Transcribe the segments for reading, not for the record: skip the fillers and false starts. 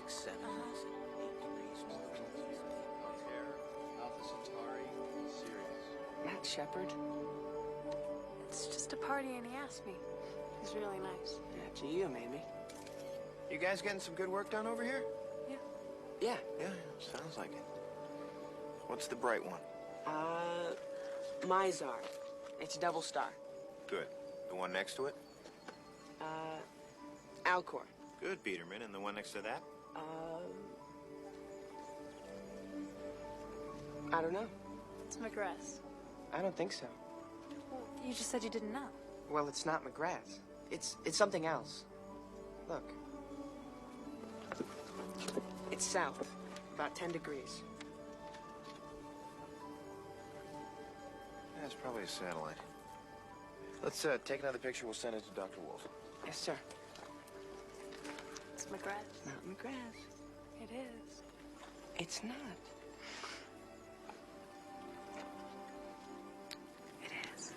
6, 7. Alpha Centauri, Sirius. Matt Shepard? It's just a party and he asked me. He's really nice. Yeah, to you, maybe. You guys getting some good work done over here? Yeah. Yeah. Yeah, sounds like it. What's the bright one? Mizar. It's double star. Good. The one next to it? Alcor. Good, Peterman. And the one next to that? I don't know. It's McGrath. I don't think so. Well, you just said you didn't know. Well, it's not McGrath. It's something else. Look. It's south, about 10 degrees. Yeah, it's probably a satellite. Let's take another picture. We'll send it to Dr. Wolf. Yes, sir. It's McGrath. Not McGrath. It is. It's not. It is.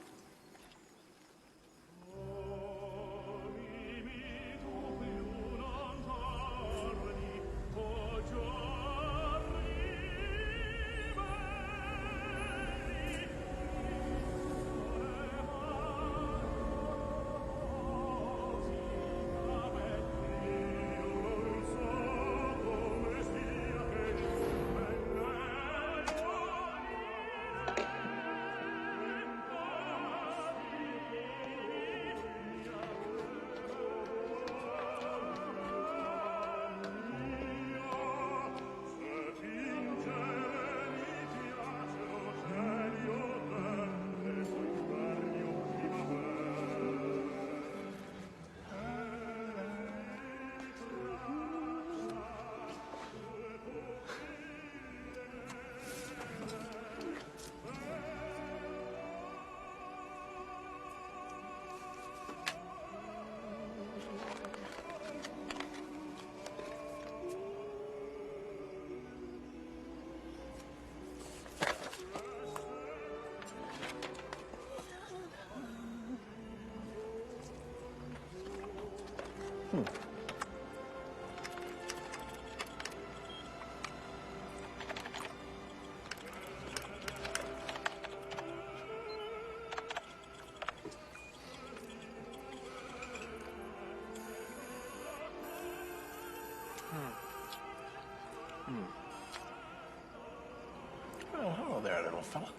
Well, hello there, little fella.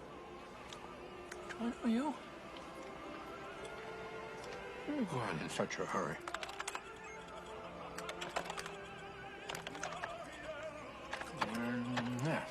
Do I know you? You're going in such a hurry. Yeah.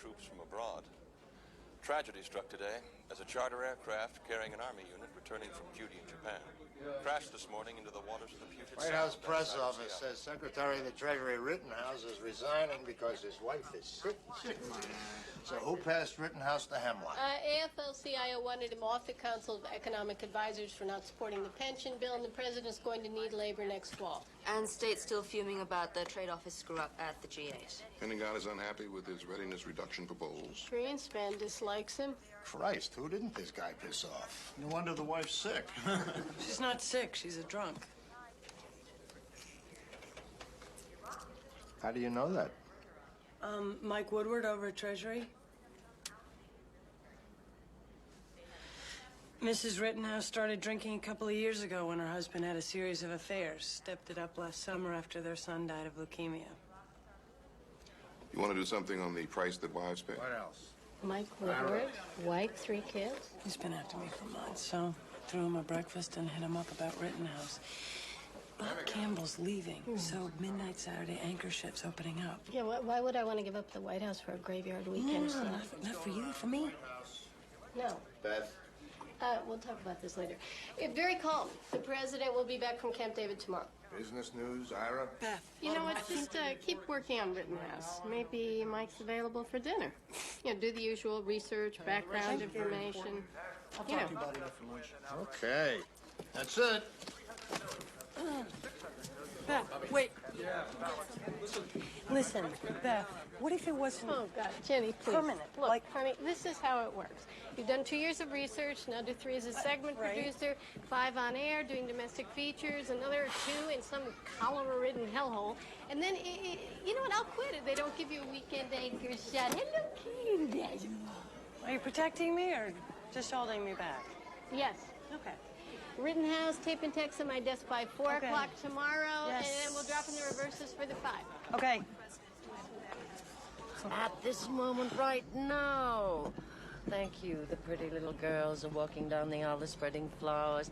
troops from abroad. Tragedy struck today as a charter aircraft carrying an army unit returning from duty in Japan crashed this morning into the waters of the Puget White House Sound press outside of office Seattle. says Secretary of the Treasury Rittenhouse is resigning because his wife is sick. So who passed Rittenhouse the hemlock? AFL-CIO wanted him off the Council of Economic Advisors for not supporting the pension bill, and the president's going to need labor next fall. And state's still fuming about the trade office screw-up at the G8. Pentagon is unhappy with his readiness reduction proposals. Greenspan dislikes him. Christ, who didn't this guy piss off? No wonder the wife's sick. She's not sick, she's a drunk. How do you know that? Mike Woodward over at Treasury. Mrs. Rittenhouse started drinking a couple of years ago when her husband had a series of affairs. Stepped it up last summer after their son died of leukemia. You want to do something on the price that wives pay? What else? Mike Woodward, white, 3 kids. He's been after me for months, so threw him a breakfast and hit him up about Rittenhouse. Bob Campbell's leaving, so midnight Saturday anchor shift's opening up. Yeah, why would I want to give up the White House for a graveyard weekend? No, not for you, for me. No. Beth? We'll talk about this later. Very calm. The president will be back from Camp David tomorrow. Business news, Ira? Beth. You know what? Just keep working on Rittenhouse. Maybe Mike's available for dinner. You know, do the usual research, background information. You know. Okay. That's it. Beth, wait. Listen, Beth, what if it wasn't... Oh, God, Jenny, please. Permanent, Look, like- honey, this is how it works. You've done 2 years of research, now do 3 as a segment Right. producer, 5 on air, doing domestic features, another 2 in some cholera-ridden hellhole. And then, you know what, I'll quit if they don't give you a weekend anchor shot. Hello, Candace. Are you protecting me or just holding me back? Yes. Okay. Rittenhouse, tape and text on my desk by 4 Okay. o'clock tomorrow, Yes. and then we'll drop in the reverses for the 5. Okay. At this moment right now. Thank you. The pretty little girls are walking down the aisle, spreading flowers.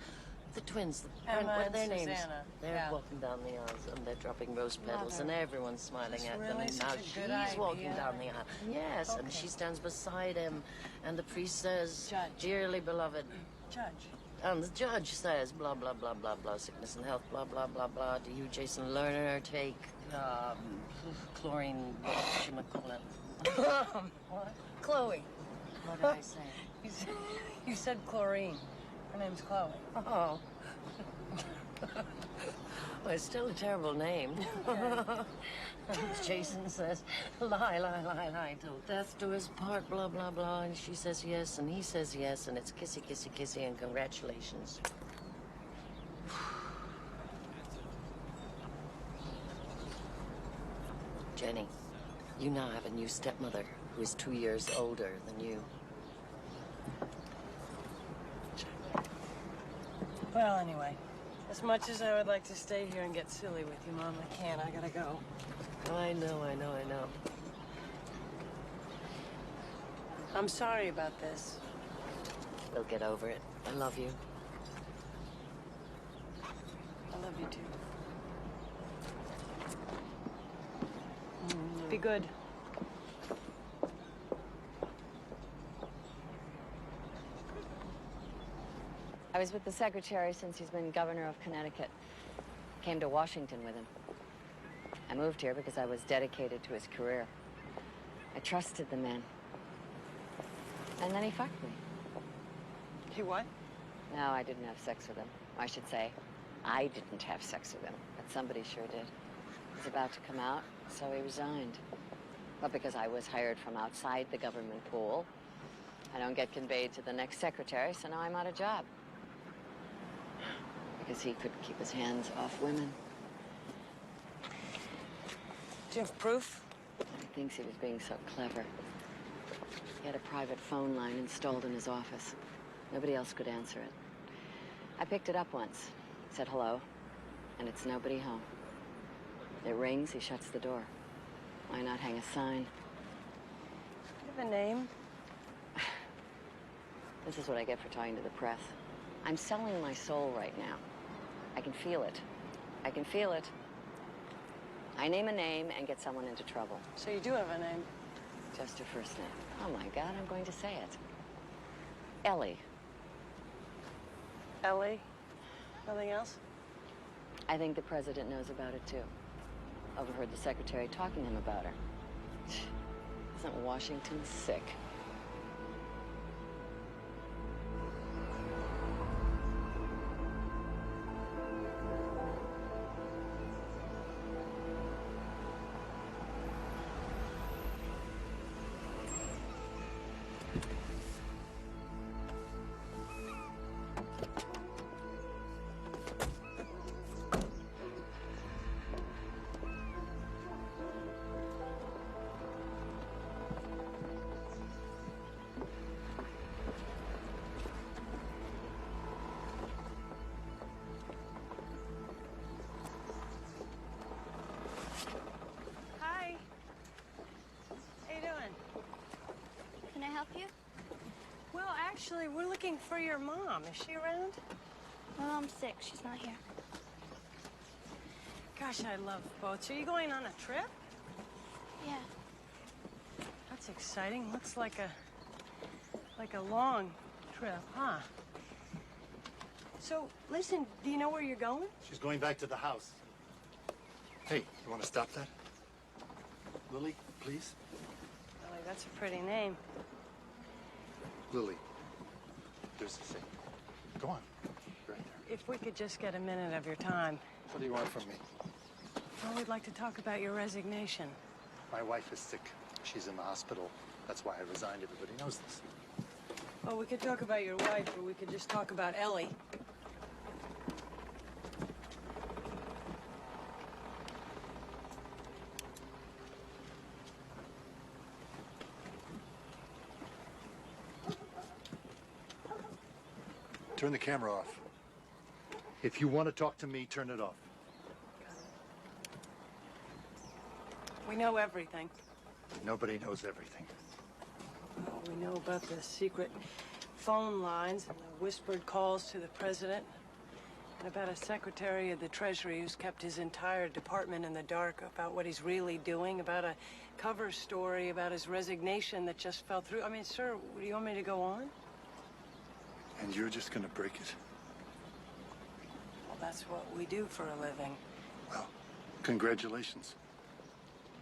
The twins, Emma what are and their names? Susanna. They're Yeah. walking down the aisles and they're dropping rose petals Mother. and everyone's smiling That's at them. really And such now a good she's walking idea. down the aisle. Yes, and Okay. she stands beside him and the priest says, Judge. dearly beloved. Judge. And the judge says, blah, blah, blah, blah, blah, sickness and health, blah, blah, blah, blah. Do you, Jason Lerner, take chlorine, whatchamacallit? What? Chloe. What did I say? You said chlorine. Her name's Chloe. Oh. Well, it's still a terrible name. Jason says, lie, lie, lie, lie, till death do us part, blah, blah, blah. And she says yes, and he says yes, and it's kissy, kissy, kissy, and congratulations. Jenny, you now have a new stepmother who is 2 years older than you. Well, anyway, as much as I would like to stay here and get silly with you, Mom, I can't. I gotta go. I know, I know, I know. I'm sorry about this. We'll get over it. I love you. I love you too. Be good. I was with the secretary since he's been governor of Connecticut. Came to Washington with him. I moved here because I was dedicated to his career. I trusted the man. And then he fucked me. He what? No, I didn't have sex with him. I should say, I didn't have sex with him, but somebody sure did. He was about to come out, so he resigned. But because I was hired from outside the government pool, I don't get conveyed to the next secretary, so now I'm out of job. Because he couldn't keep his hands off women. Do you have proof? He thinks he was being so clever. He had a private phone line installed in his office. Nobody else could answer it. I picked it up once, said hello, and it's nobody home. It rings, he shuts the door. Why not hang a sign? Do you have a name? This is what I get for talking to the press. I'm selling my soul right now. I can feel it. I can feel it. I name a name and get someone into trouble. So you do have a name. Just her first name. Oh my God, I'm going to say it. Ellie. Ellie? Nothing else? I think the president knows about it too. Overheard the secretary talking to him about her. Isn't Washington sick? Hi. How you doing? Can I help you? Well, actually, we're looking for your mom. Is she around? My mom's sick. She's not here. Gosh, I love boats. Are you going on a trip? Yeah. That's exciting. Looks like a long trip, huh? So, listen, do you know where you're going? She's going back to the house. Hey, you want to stop that? Lily, please? Lily, that's a pretty name. Lily, there's the thing. Go on. Right there. If we could just get a minute of your time. What do you want from me? Well, we'd like to talk about your resignation. My wife is sick. She's in the hospital. That's why I resigned. Everybody knows this. Well, we could talk about your wife, or we could just talk about Ellie. Turn the camera off. If you want to talk to me, turn it off. We know everything. Nobody knows everything. Well, we know about the secret phone lines and the whispered calls to the president, and about a secretary of the Treasury who's kept his entire department in the dark about what he's really doing, about a cover story about his resignation that just fell through. I mean, sir, do you want me to go on? And you're just going to break it? Well, that's what we do for a living. Well, congratulations.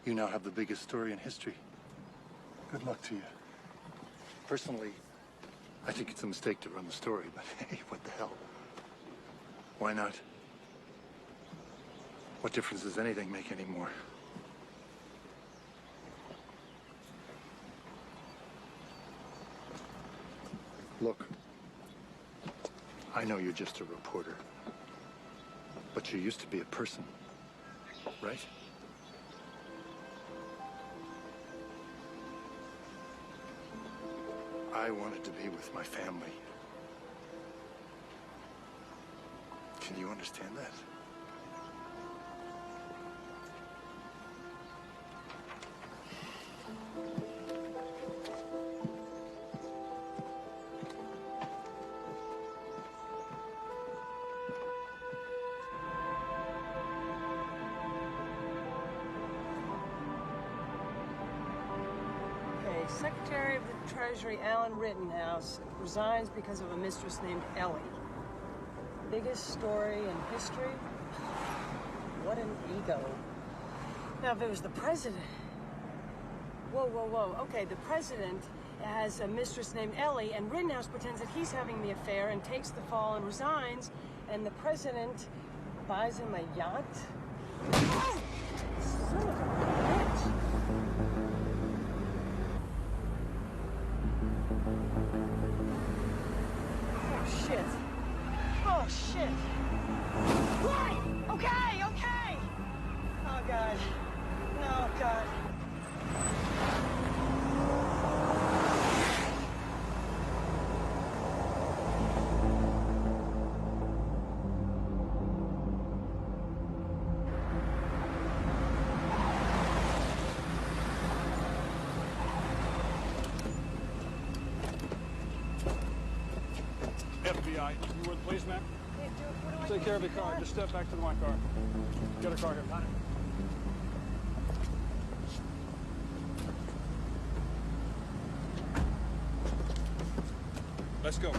You now have the biggest story in history. Good luck to you. Personally, I think it's a mistake to run the story, but hey, what the hell? Why not? What difference does anything make anymore? Look, I know you're just a reporter, but you used to be a person, right? I wanted to be with my family. Can you understand that? Okay, Secretary of the Treasury Alan Rittenhouse resigns because of a mistress named Ellie. Biggest story in history? What an ego. Now, if it was the president... Whoa, whoa, whoa. Okay, the president has a mistress named Ellie, and Rittenhouse pretends that he's having the affair and takes the fall and resigns, and the president buys him a yacht? Oh! Son of a bitch! Oh, shit. Oh, shit. Right! Okay, okay! Oh, God. No, God. FBI. You were the policeman? Take care of your car. Just step back to my car. Get a car here. Got it. Let's go.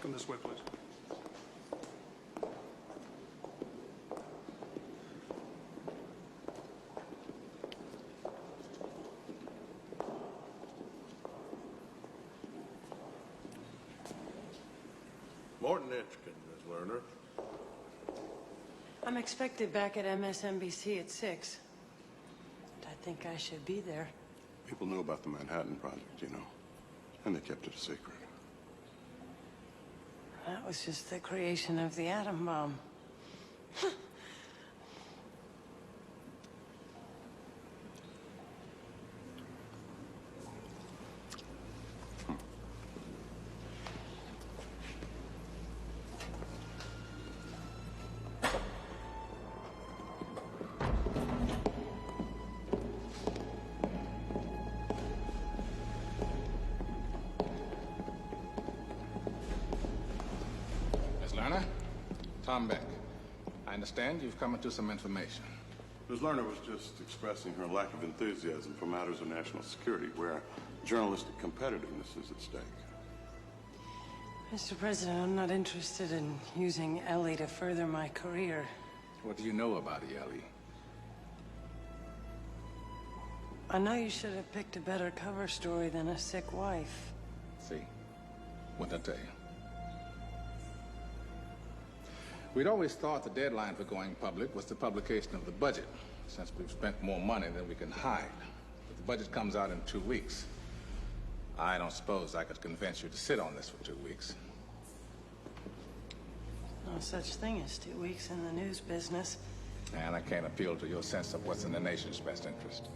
Come this way, please. Morton Hitchkin, Miss Lerner. I'm expected back at MSNBC at 6. But I think I should be there. People knew about the Manhattan Project, you know, and they kept it a secret. That was just the creation of the atom bomb. Miss Lerner, Tom Beck. I understand you've come into some information. Ms. Lerner was just expressing her lack of enthusiasm for matters of national security, where journalistic competitiveness is at stake. Mr. President, I'm not interested in using Ellie to further my career. What do you know about Ellie? I know you should have picked a better cover story than a sick wife. See? What'd I tell you? We'd always thought the deadline for going public was the publication of the budget, since we've spent more money than we can hide. But the budget comes out in 2 weeks. I don't suppose I could convince you to sit on this for 2 weeks. No such thing as 2 weeks in the news business. And I can't appeal to your sense of what's in the nation's best interest.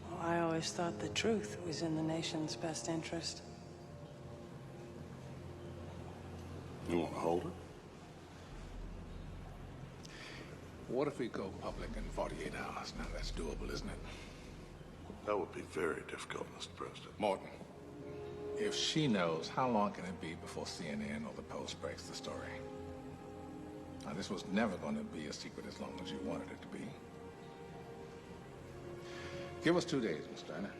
Well, I always thought the truth was in the nation's best interest. You want to hold it? What if we go public in 48 hours? Now, that's doable, isn't it? That would be very difficult, Mr. President. Morton, if she knows, how long can it be before CNN or the Post breaks the story? Now, this was never going to be a secret as long as you wanted it to be. Give us 2 days, Miss Lerner.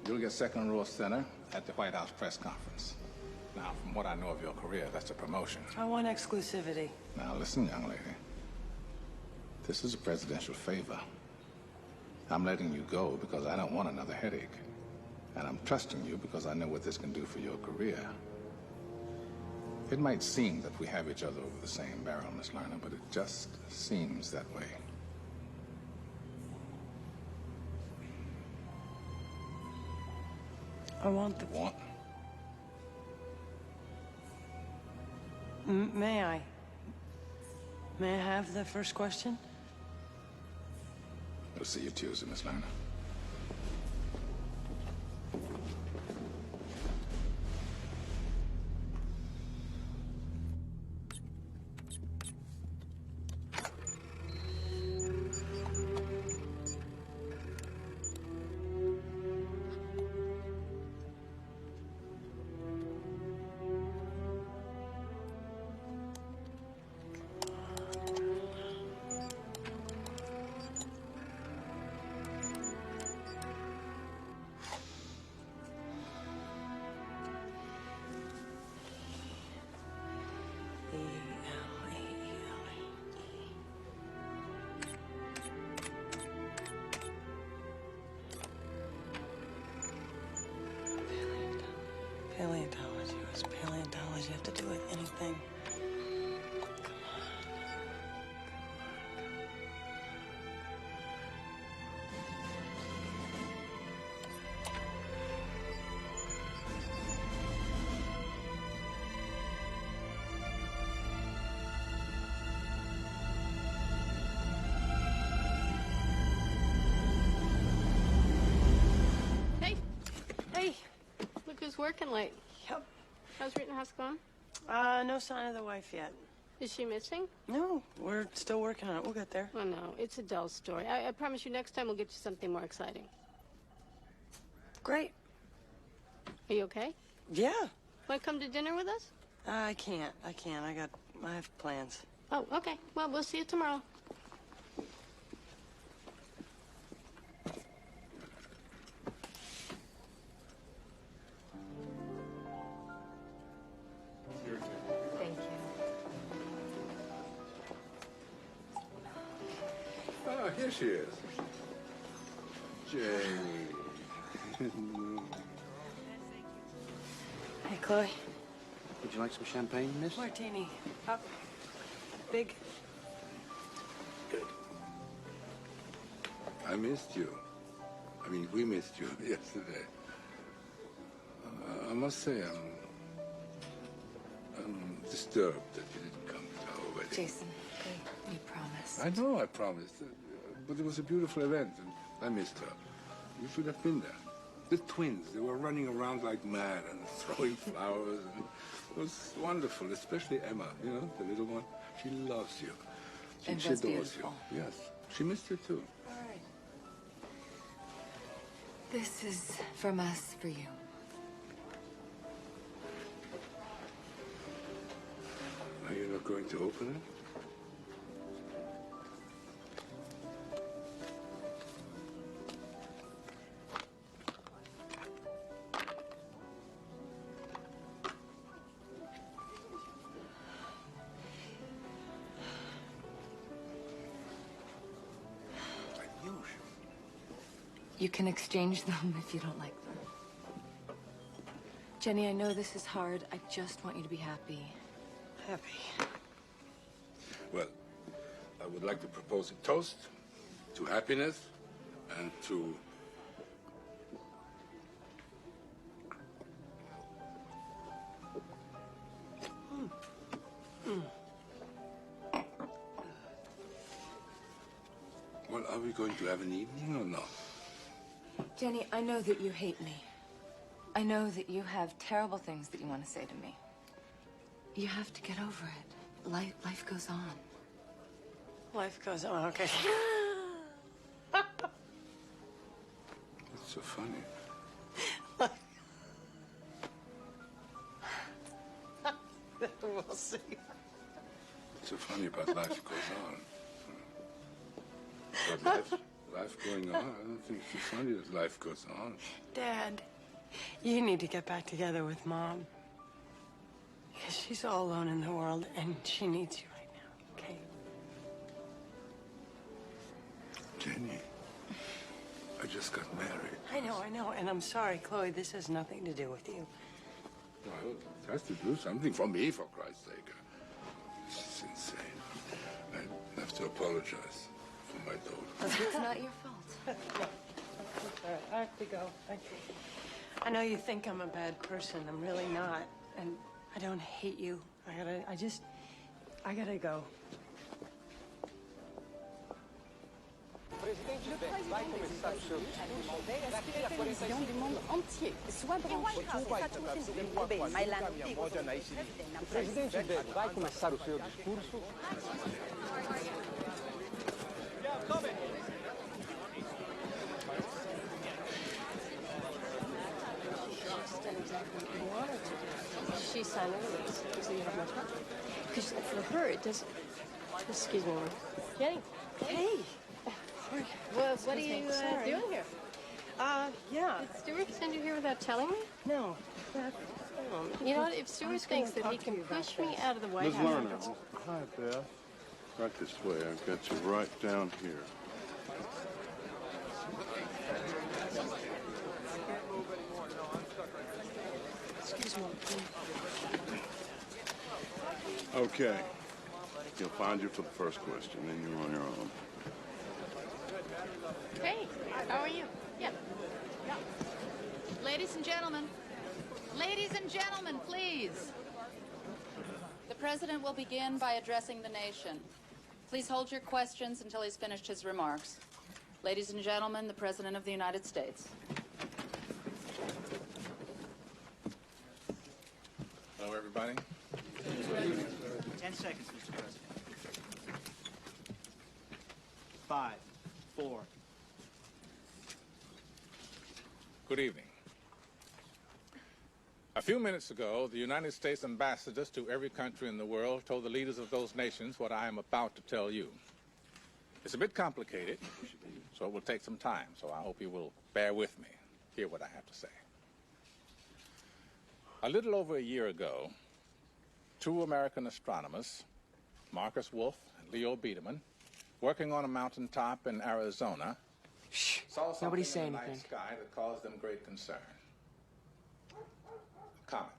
You'll get second row center at the White House press conference. Now, from what I know of your career, that's a promotion. I want exclusivity. Now, listen, young lady. This is a presidential favor. I'm letting you go because I don't want another headache. And I'm trusting you because I know what this can do for your career. It might seem that we have each other over the same barrel, Miss Lerner, but it just seems that way. I want the... Want? May I? May I have the first question? We'll see you Tuesday, Miss Lerner. Paleontology. What's paleontology have to do with anything? Hey! Hey! Look who's working late. Yep. How's Rittenhouse going? No sign of the wife yet. Is she missing? No, we're still working on it. We'll get there. Oh, no. It's a dull story. I promise you next time we'll get you something more exciting. Great. Are you okay? Yeah. Want to come to dinner with us? I can't. I have plans. Oh, okay. Well, we'll see you tomorrow. Thank you. Oh, here she is. Janie. Hey, Chloe. Would you like some champagne, miss? Martini. Up. Big. Good. I missed you. I mean, we missed you yesterday. I must say, I'm disturbed that you didn't come to our wedding. Jason, you promised. I know I promised, but it was a beautiful event, and I missed her. You should have been there. The twins, they were running around like mad and throwing flowers, and it was wonderful, especially Emma, you know, the little one. She loves you. And She was adores beautiful. you. Yes. She missed you, too. All right. This is from us for you. Are you not going to open it? You can exchange them if you don't like them. Jenny, I know this is hard. I just want you to be happy. Happy. Well, I would like to propose a toast to happiness and to... Well, are we going to have an evening or not? Jenny, I know that you hate me. I know that you have terrible things that you want to say to me. You have to get over it. Life goes on. Life goes on, okay. That's so funny. We'll see. What's so funny about life goes on? But life going on, I don't think it's so funny that life goes on. Dad, you need to get back together with Mom. Because she's all alone in the world, and she needs you right now, okay? Jenny, I just got married. I know, and I'm sorry, Chloe, this has nothing to do with you. Well, it has to do something for me, for Christ's sake. This is insane. I have to apologize for my daughter. It's not your fault. All right, I have to go. I know you think I'm a bad person. I'm really not. And I don't hate you. I gotta go. Le président du monde entier soit branché. O presidente vai começar o seu discurso. She signed the release, so you have no time. Because for her, it doesn't... Excuse me. Jenny. Hey. Well, what are you doing here? Yeah. Did Stuart send you here without telling me? No. You know what? If Stuart thinks that he can push me out of the White Ms. House... Lerner. Hi, Beth. Right this way. I've got you right down here. Excuse me. Okay. He'll find you for the first question, then you're on your own. Hey, how are you? Yeah. Ladies and gentlemen, please. The president will begin by addressing the nation. Please hold your questions until he's finished his remarks. Ladies and gentlemen, the President of the United States. Hello, everybody. 10 seconds, Mr. President. 5, 4. Good evening. A few minutes ago, the United States ambassadors to every country in the world told the leaders of those nations what I am about to tell you. It's a bit complicated, so it will take some time, so I hope you will bear with me, hear what I have to say. A little over a year ago, two American astronomers, Marcus Wolf and Leo Biederman, working on a mountaintop in Arizona, saw something Nobody say in the night anything. sky that caused them great concern. A comet.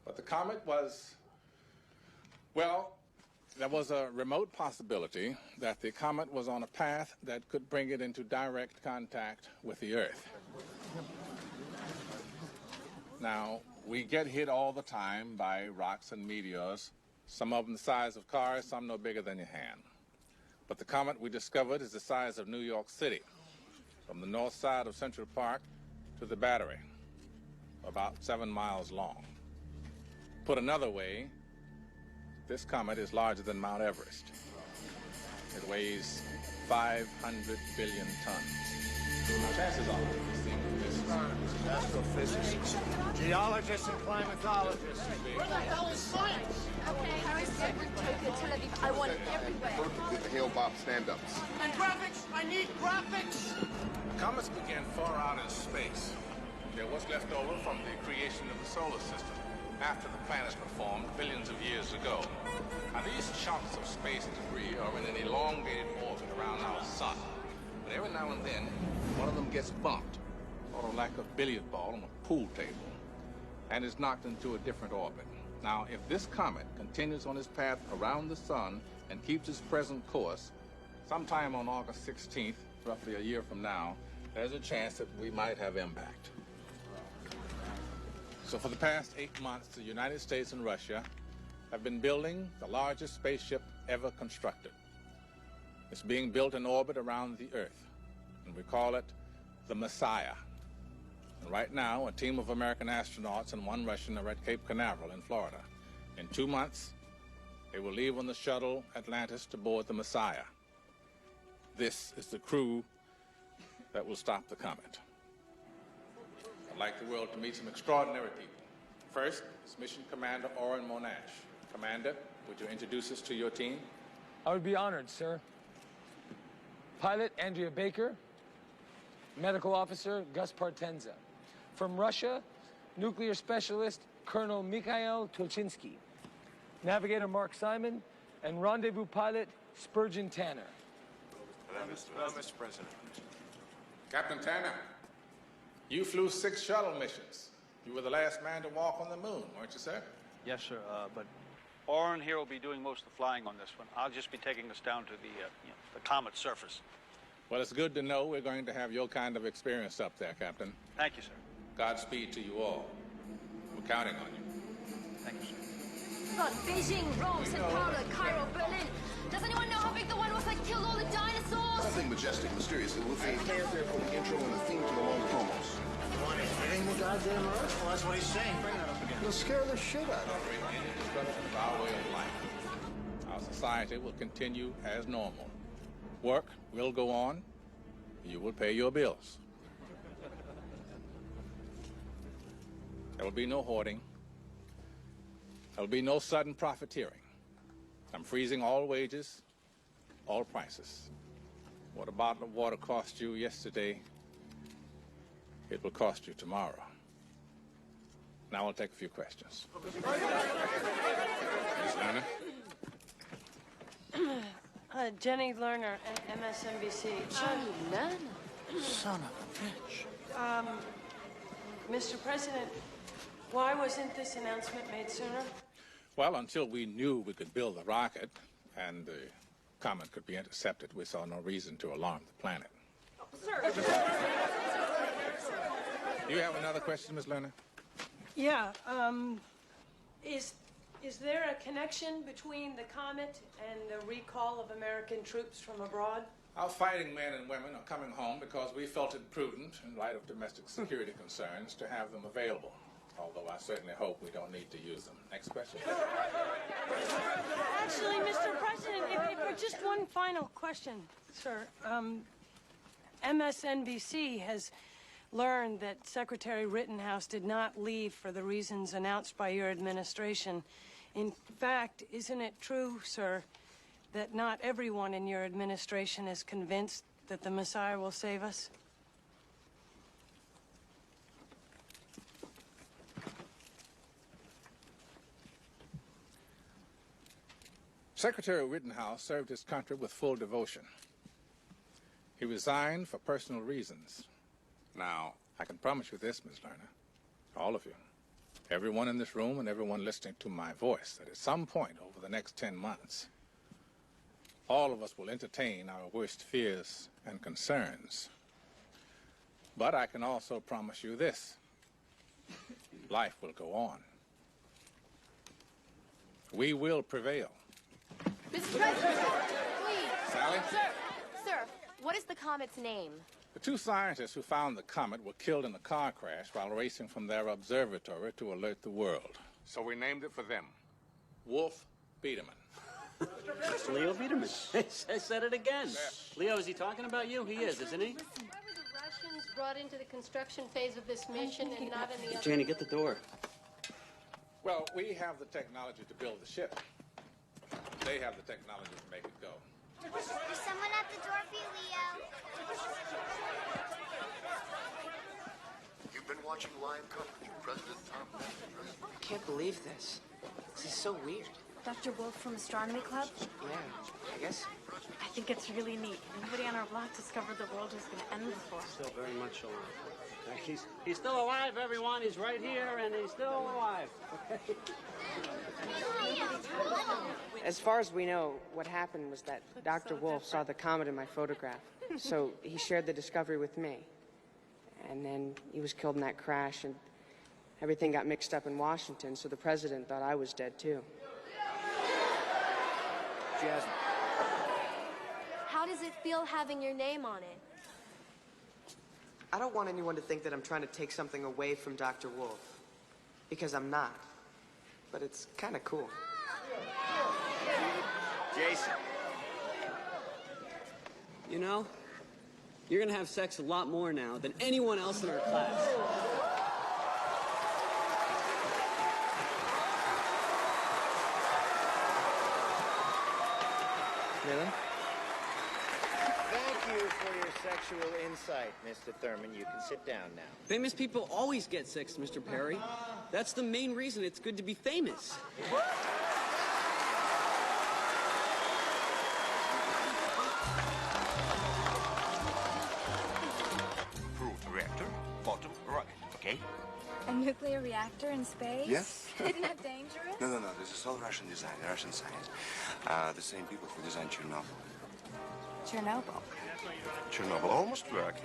But the comet was, well, there was a remote possibility that the comet was on a path that could bring it into direct contact with the Earth. Now, we get hit all the time by rocks and meteors, some of them the size of cars, some no bigger than your hand. But the comet we discovered is the size of New York City, from the north side of Central Park to the Battery, about 7 miles long. Put another way, this comet is larger than Mount Everest. It weighs 500 billion tons. Now, chances are, Astrophysicists, geologists, and climatologists. Where the hell is science? Okay, Harry, Tokyo, Tel Aviv. I want it everywhere. With the Hale Bob stand-ups. And graphics! I need graphics! Comets began far out in space. They're what's left over from the creation of the solar system, after the planets were formed billions of years ago. Now, these chunks of space debris are in an elongated orbit around our sun. But every now and then, one of them gets bumped, sort of like a billiard ball on a pool table, and is knocked into a different orbit. Now, if this comet continues on its path around the sun and keeps its present course, sometime on August 16th, roughly a year from now, there's a chance that we might have impact. So for the past 8 months, the United States and Russia have been building the largest spaceship ever constructed. It's being built in orbit around the Earth, and we call it the Messiah. And right now, a team of American astronauts and one Russian are at Cape Canaveral in Florida. In 2 months, they will leave on the shuttle Atlantis to board the Messiah. This is the crew that will stop the comet. I'd like the world to meet some extraordinary people. First is Mission Commander Oren Monash. Commander, would you introduce us to your team? I would be honored, sir. Pilot Andrea Baker, Medical Officer Gus Partenza. From Russia, Nuclear Specialist Colonel Mikhail Tulchinsky. Navigator Mark Simon, and Rendezvous Pilot Spurgeon Tanner. Hello, Mr. President. Captain Tanner, you flew 6 shuttle missions. You were the last man to walk on the moon, weren't you, sir? Yes, sir, but Oren here will be doing most of the flying on this one. I'll just be taking us down to the comet's surface. Well, it's good to know we're going to have your kind of experience up there, Captain. Thank you, sir. Godspeed to you all. We're counting on you. Thank you, sir. God, Beijing, Rome, Sao Paulo, Cairo, Berlin. Does anyone know how big the one was that killed all the dinosaurs? Something majestic, mysterious, and with a fanfare for the intro and the theme to the long promos. Hitting the goddamn Earth? Well, that's what he's saying. Bring that up again. You'll scare the shit out of Bring any destruction of our way of life. Our society will continue as normal. Work will go on. You will pay your bills. There will be no hoarding. There will be no sudden profiteering. I'm freezing all wages, all prices. What a bottle of water cost you yesterday, it will cost you tomorrow. Now I'll take a few questions. Ms. Lerner? Jenny Lerner, MSNBC. Jenny Lerner? Son of a bitch. Mr. President, why wasn't this announcement made sooner? Well, until we knew we could build the rocket and the comet could be intercepted, we saw no reason to alarm the planet. Sir. Do you have another question, Ms. Lerner? Yeah, is there a connection between the comet and the recall of American troops from abroad? Our fighting men and women are coming home because we felt it prudent, in light of domestic security concerns, to have them available. Although I certainly hope we don't need to use them. Next question. Actually, Mr. President, just one final question, sir. MSNBC has learned that Secretary Rittenhouse did not leave for the reasons announced by your administration. In fact, isn't it true, sir, that not everyone in your administration is convinced that the Messiah will save us? Secretary Rittenhouse served his country with full devotion. He resigned for personal reasons. Now, I can promise you this, Ms. Lerner, all of you, everyone in this room and everyone listening to my voice, that at some point over the next 10 months, all of us will entertain our worst fears and concerns. But I can also promise you this, life will go on. We will prevail. Mr. President, please. Sally? Sir, what is the comet's name? The two scientists who found the comet were killed in a car crash while racing from their observatory to alert the world. So we named it for them. Wolf Biederman. It's Leo Biederman. I said it again. Leo, is he talking about you? He is, isn't he? Why were the Russians brought into the construction phase of this mission and not in the other? Janie, get the door. Well, we have the technology to build the ship. They have the technology to make it go. There's someone at the door for you, Leo. You've been watching live coverage of President Tom. I can't believe this. This is so weird. Dr. Wolf from Astronomy Club? Yeah, I guess. I think it's really neat. Nobody on our block discovered the world was going to end before. Still very much alive. He's still alive, everyone. He's right here, and he's still alive. As far as we know, what happened was that Dr. Wolf saw the comet in my photograph. So he shared the discovery with me. And then he was killed in that crash, and everything got mixed up in Washington, so the president thought I was dead, too. Jasmine. How does it feel having your name on it? I don't want anyone to think that I'm trying to take something away from Dr. Wolf, because I'm not. But it's kind of cool. Jason. You know, you're going to have sex a lot more now than anyone else in our class. Really? Thank you for your sexual insight, Mr. Thurman. You can sit down now. Famous people always get sex, Mr. Perry. That's the main reason it's good to be famous. Approved reactor, bottom right, okay? A nuclear reactor in space? Yes. Isn't that dangerous? No. This is all Russian design, Russian science. The same people who designed Chernobyl. Chernobyl. Almost working.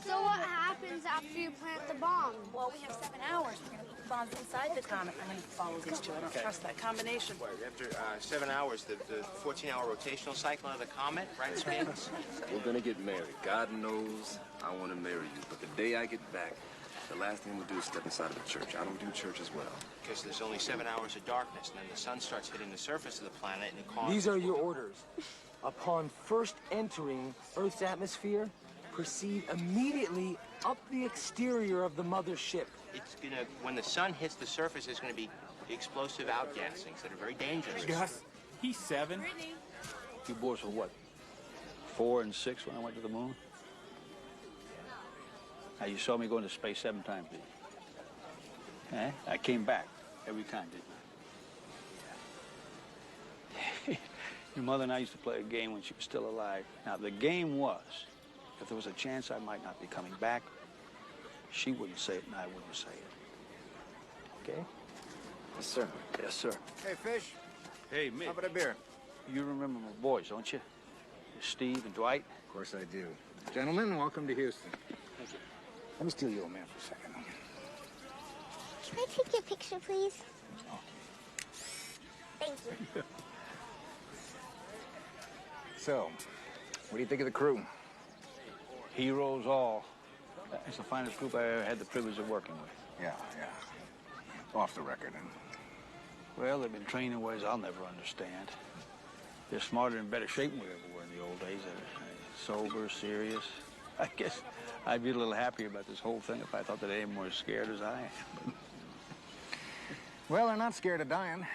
So what happens after you plant the bomb? Well, we have 7 hours. We're going to put the bombs inside the comet. I'm going to follow these two. I don't trust that combination. After 7 hours, the 14-hour rotational cycle of the comet, right, spins? We're gonna get married. God knows I want to marry you. But the day I get back, the last thing we'll do is step inside of a church. I don't do church as well. Because there's only 7 hours of darkness, and then the sun starts hitting the surface of the planet and it causes... These are your orders. Upon first entering Earth's atmosphere, proceed immediately up the exterior of the mothership. It's gonna, when the sun hits the surface, there's gonna be explosive outgassings that are very dangerous. Gus, he's 7. You boys were what, 4 and 6 when I went to the moon? Now, you saw me go into space 7 times, did you? Eh? I came back every time, didn't I? Your mother and I used to play a game when she was still alive. Now, the game was, if there was a chance I might not be coming back, she wouldn't say it and I wouldn't say it. Okay? Yes, sir. Yes, sir. Hey, Fish. Hey, Mick. How about a beer? You remember my boys, don't you? Steve and Dwight? Of course I do. Gentlemen, welcome to Houston. Thank you. Let me steal your old man for a second. Can I take your picture, please? Thank you. So, what do you think of the crew? Heroes all. It's the finest group I ever had the privilege of working with. Yeah. Off the record. Well, they've been trained in ways I'll never understand. They're smarter and better shape than we ever were in the old days. They're sober, serious. I guess I'd be a little happier about this whole thing if I thought that they were as scared as I am. Well, they're not scared of dying.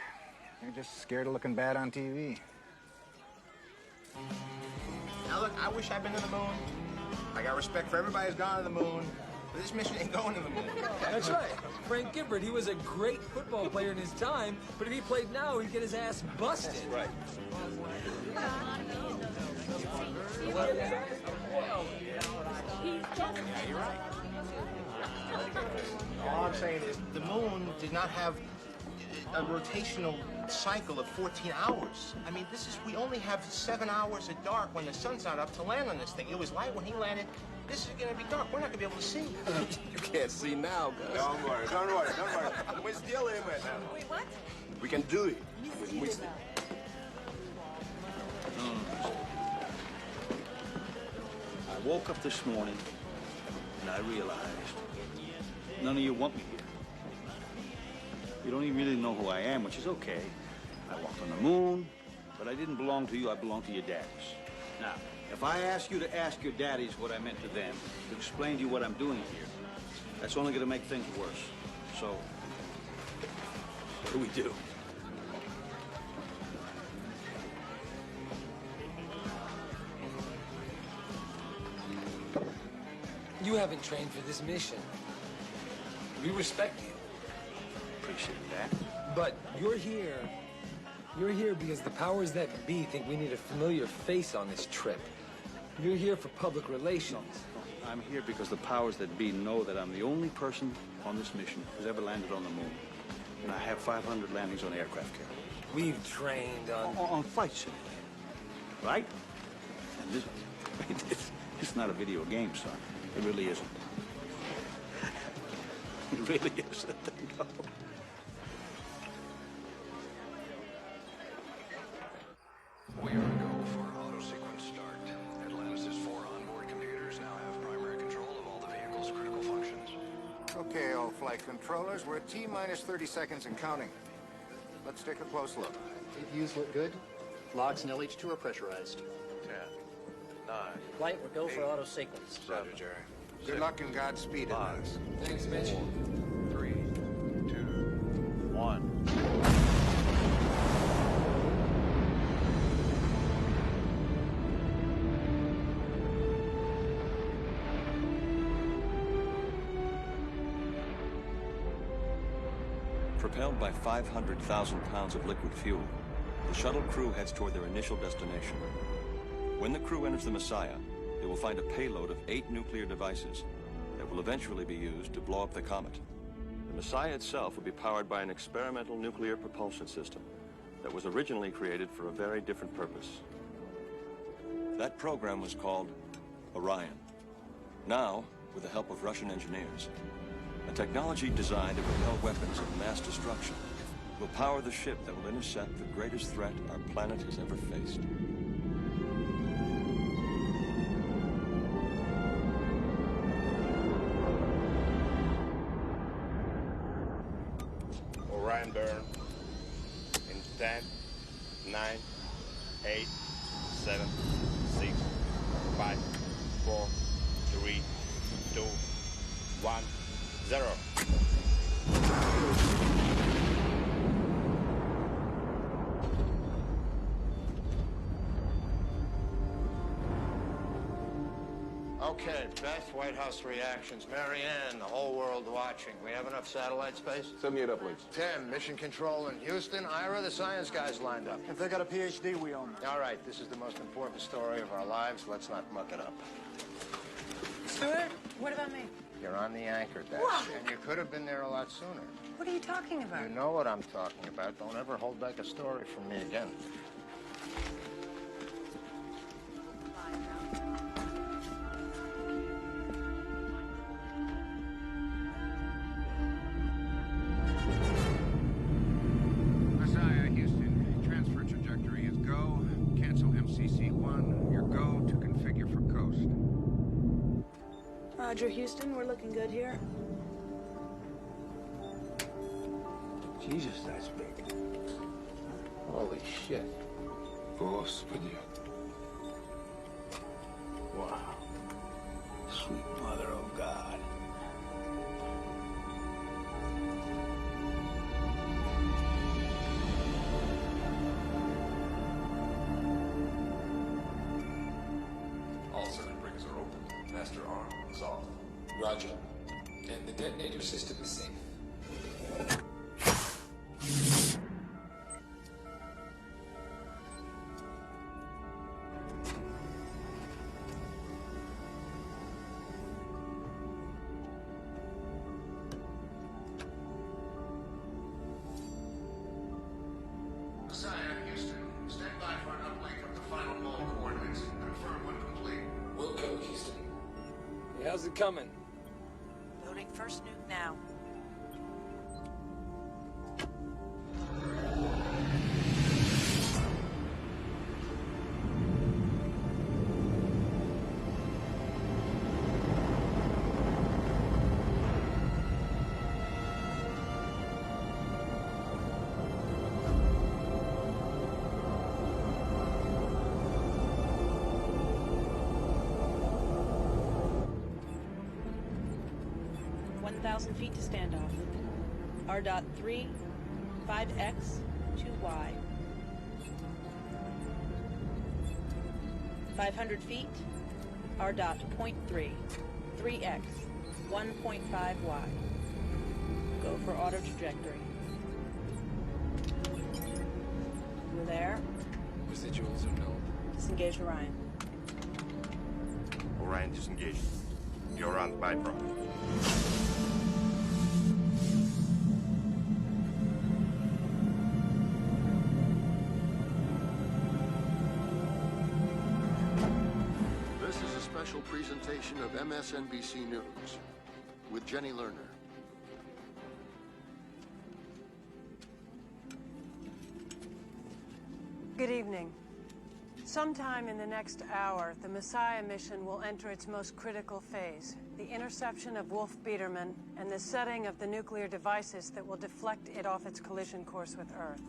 They're just scared of looking bad on TV. Now, look, I wish I'd been to the moon. I got respect for everybody who's gone to the moon. But this mission ain't going to the moon. That's right. Frank Gifford, he was a great football player in his time, but if he played now, he'd get his ass busted. That's right. Yeah, you're right. All I'm saying is the moon did not have a rotational cycle of 14 hours. I mean, we only have 7 hours of dark when the sun's not up to land on this thing. It was light when he landed. This is gonna be dark. We're not gonna be able to see. You can't see now, Gus. Don't worry. We're still in right now. Wait, what? We can do it. We still... I woke up this morning and I realized none of you want me here. You don't even really know who I am, which is okay. I walked on the moon, but I didn't belong to you, I belong to your daddies. Now, if I ask you to ask your daddies what I meant to them, to explain to you what I'm doing here, that's only gonna make things worse. So, what do we do? You haven't trained for this mission. We respect you. Appreciate that. But you're here because the powers that be think we need a familiar face on this trip. You're here for public relations. No, I'm here because the powers that be know that I'm the only person on this mission who's ever landed on the moon. And I have 500 landings on aircraft carriers. We've trained on flight simulator, right? And this, it's not a video game, son. It really isn't. It really isn't. No. We are go for auto sequence start. Atlantis' 4 onboard computers now have primary control of all the vehicle's critical functions. Okay, all flight controllers, we're at T-minus 30 seconds and counting. Let's take a close look. APUs look good. Logs and LH2 are pressurized. 10, 9. Flight, we're go for auto sequence. Roger, Jerry. Good luck and Godspeed, Atlantis. Thanks, Mitch. 3, 2, 1. Propelled by 500,000 pounds of liquid fuel, the shuttle crew heads toward their initial destination. When the crew enters the Messiah, they will find a payload of 8 nuclear devices that will eventually be used to blow up the comet. The Messiah itself will be powered by an experimental nuclear propulsion system that was originally created for a very different purpose. That program was called Orion. Now, with the help of Russian engineers, a technology designed to propel weapons of mass destruction will power the ship that will intercept the greatest threat our planet has ever faced. Orion burn in 10, 9, 8, 7, 6, 5, 4, 3, 2, 1, 0. Okay, Beth, White House reactions. Mary Ann, the whole world watching. We have enough satellite space? 78 up, please. Tim, mission control in Houston. Ira, the science guy's lined up. If they got a PhD, we own them. All right, this is the most important story of our lives. Let's not muck it up. Stuart, what about me? You're on the anchor deck, What? and you could have been there a lot sooner. What are you talking about? You know what I'm talking about. Don't ever hold back a story from me again. Messiah, Houston. Transfer trajectory is go. Cancel MCC-1. You're go to configure for coast. Roger, Houston, we're looking good here. Jesus, that's big. Holy shit. Господи. Wow. Roger. And the detonator system is safe. Messiah, Houston, stand by for an uplink of the final mall coordinates. Confirm when complete. Will go, Houston. Hey, how's it coming? Loading first nuke now. Feet to standoff. R.3, 5X, 2Y. 500 feet. R.3, 3X, 1.5Y. Go for auto trajectory. We're there. Residuals are known. Disengage Orion. Orion disengaged. You're on the byproduct. This is a special presentation of MSNBC News with Jenny Lerner. Good evening. Sometime in the next hour, the Messiah mission will enter its most critical phase, the interception of Wolf Biederman and the setting of the nuclear devices that will deflect it off its collision course with Earth.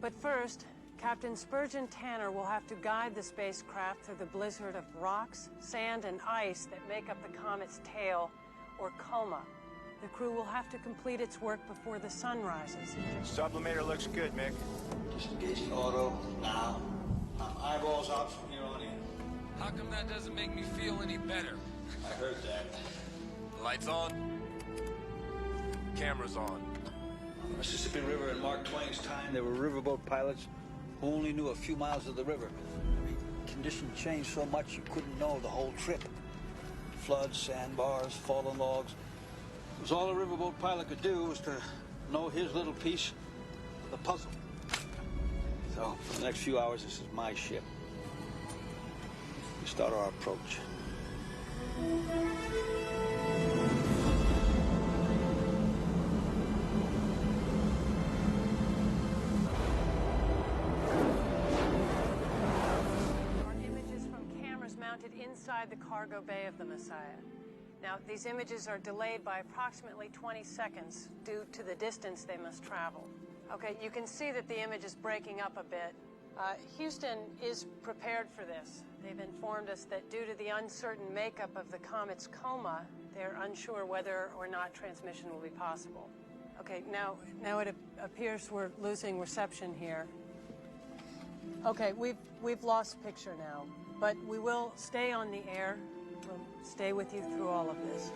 But first, Captain Spurgeon Tanner will have to guide the spacecraft through the blizzard of rocks, sand, and ice that make up the comet's tail, or coma. The crew will have to complete its work before the sun rises. Sublimator looks good, Mick. Disengaging auto now. Eyeballs out from here on in. How come that doesn't make me feel any better? I heard that. Lights on. Cameras on. On the Mississippi River in Mark Twain's time, there were riverboat pilots who only knew a few miles of the river. I mean, conditions changed so much you couldn't know the whole trip. Floods, sandbars, fallen logs. It was all a riverboat pilot could do was to know his little piece of the puzzle. So, for the next few hours, this is my ship. We start our approach. Are images from cameras mounted inside the cargo bay of the Messiah. Now, these images are delayed by approximately 20 seconds due to the distance they must travel. Okay, you can see that the image is breaking up a bit. Houston is prepared for this. They've informed us that due to the uncertain makeup of the comet's coma, they're unsure whether or not transmission will be possible. Okay, now it appears we're losing reception here. Okay, we've lost picture now, but we will stay on the air. We'll stay with you through all of this.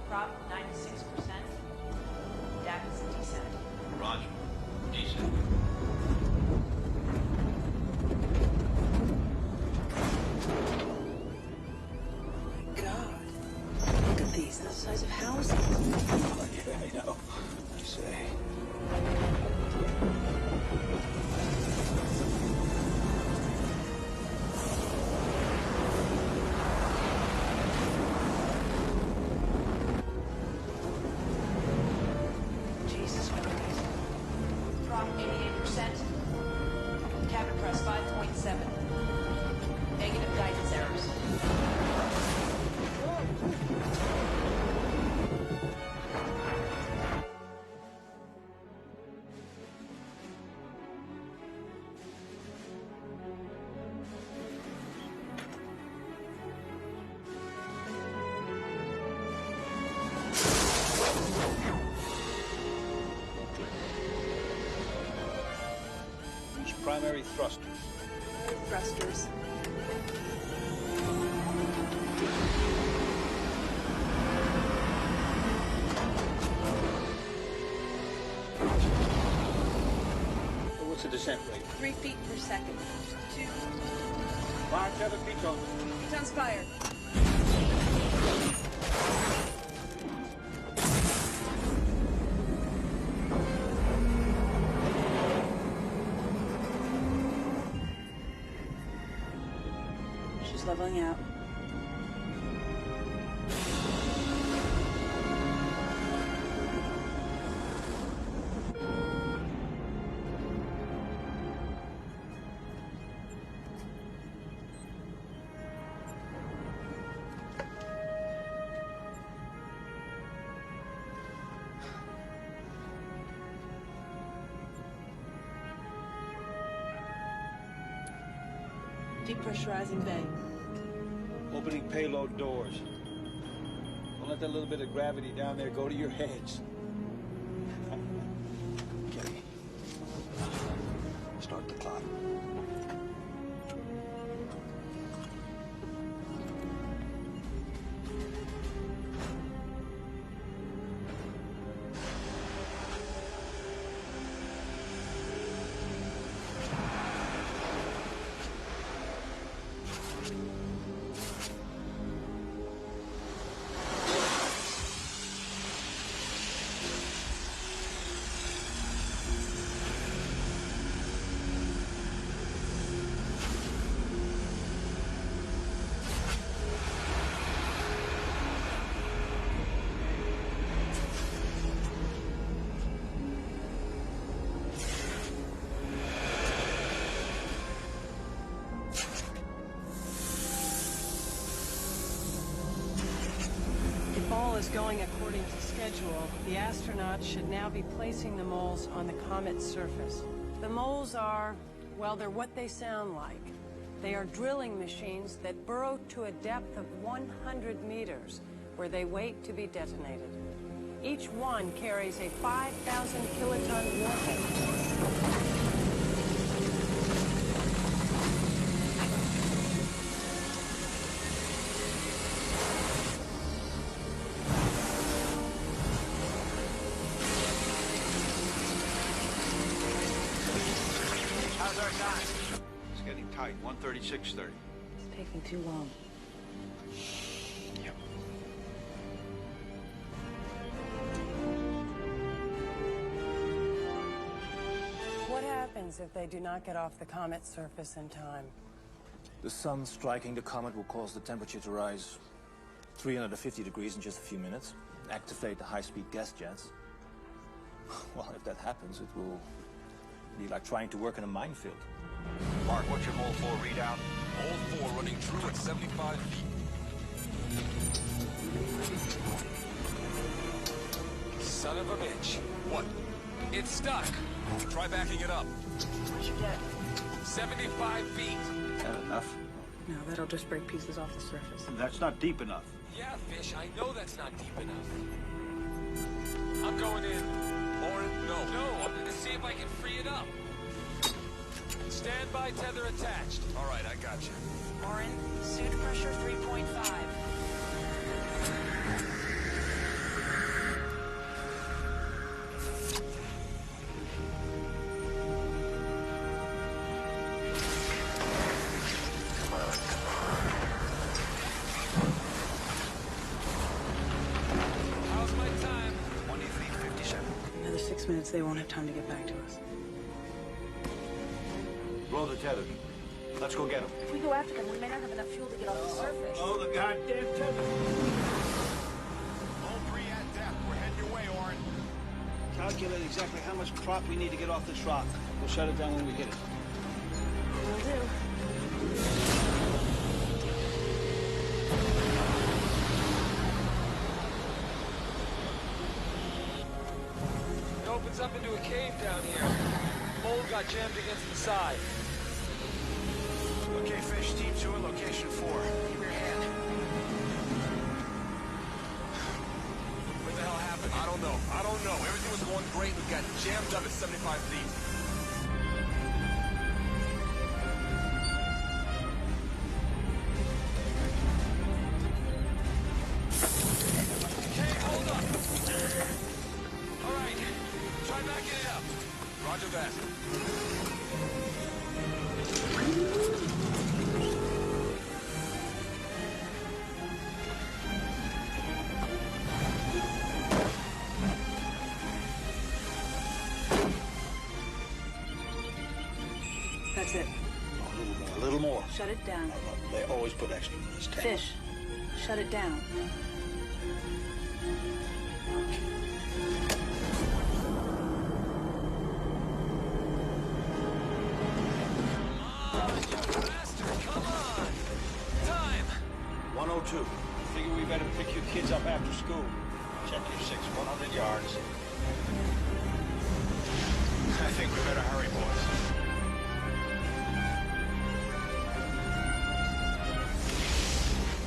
Prop 96%. DAC is descent. Roger. Descent. God, look at these. The size of houses. Yeah, I know. I say. Jesus Christ. Prop 88%. Cabin press 5.7. Negative guidance errors. Use primary thrusters. Thrusters. the descent rate? 3 feet per second. 2. Fire tether, Piton. Piton's fired. She's leveling out. Depressurizing bay. Opening payload doors. Don't let that little bit of gravity down there go to your heads. Okay. Start the clock. Is going according to schedule, the astronauts should now be placing the moles on the comet's surface. The moles are, well, they're what they sound like. They are drilling machines that burrow to a depth of 100 meters, where they wait to be detonated. Each one carries a 5,000 kiloton warhead. It's getting tight. 136.30. It's taking too long. Yep. What happens if they do not get off the comet's surface in time? The sun striking the comet will cause the temperature to rise 350 degrees in just a few minutes, activate the high-speed gas jets. Well, if that happens, it will be like trying to work in a minefield. Mark, what's your mole 4 readout? Mole 4 running true at 75 feet. Son of a bitch. What? It's stuck. Try backing it up. What'd you get? 75 feet. That enough? No, that'll just break pieces off the surface. That's not deep enough. Yeah, Fish, I know that's not deep enough. I'm going in. Orin, no. No, I'm going to see if I can free it up. Standby tether attached. All right, I got you. Orin, suit pressure 3.5. How's my time? 23:57. Another 6 minutes, they won't have time to get back to us. Roll the tether. Let's go get them. If we go after them, we may not have enough fuel to get off the surface. Oh, the goddamn tether. Mole 3 at depth. We're heading your way, Orin. Calculate exactly how much prop we need to get off this rock. We'll shut it down when we hit it. Will do. It opens up into a cave down here. Mold got jammed against the side. Okay, Fish, Team 2 in location 4. Give me your hand. What the hell happened? I don't know. Everything was going great. We got jammed up at 75 feet. Okay, hold up. All right, try backing it up. Roger that. Shut it down. They always put extra in this tank. Fish, shut it down. Come on! Time! 102. Figure we better pick you kids up after school. Check your 100 yards. I think we better hurry, boys.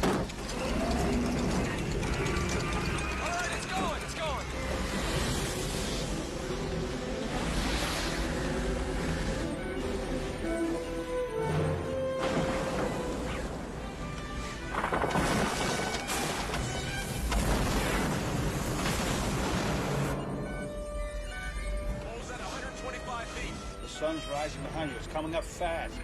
All right, it's going, it's going. Close at 125 feet. The sun's rising behind you. It's coming up fast.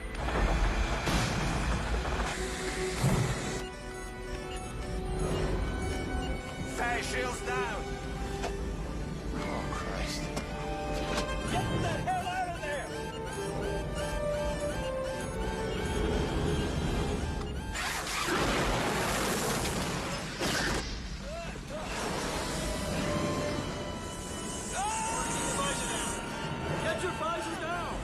Fire shields down. Oh, Christ. Get the hell out of there! Get your visor down!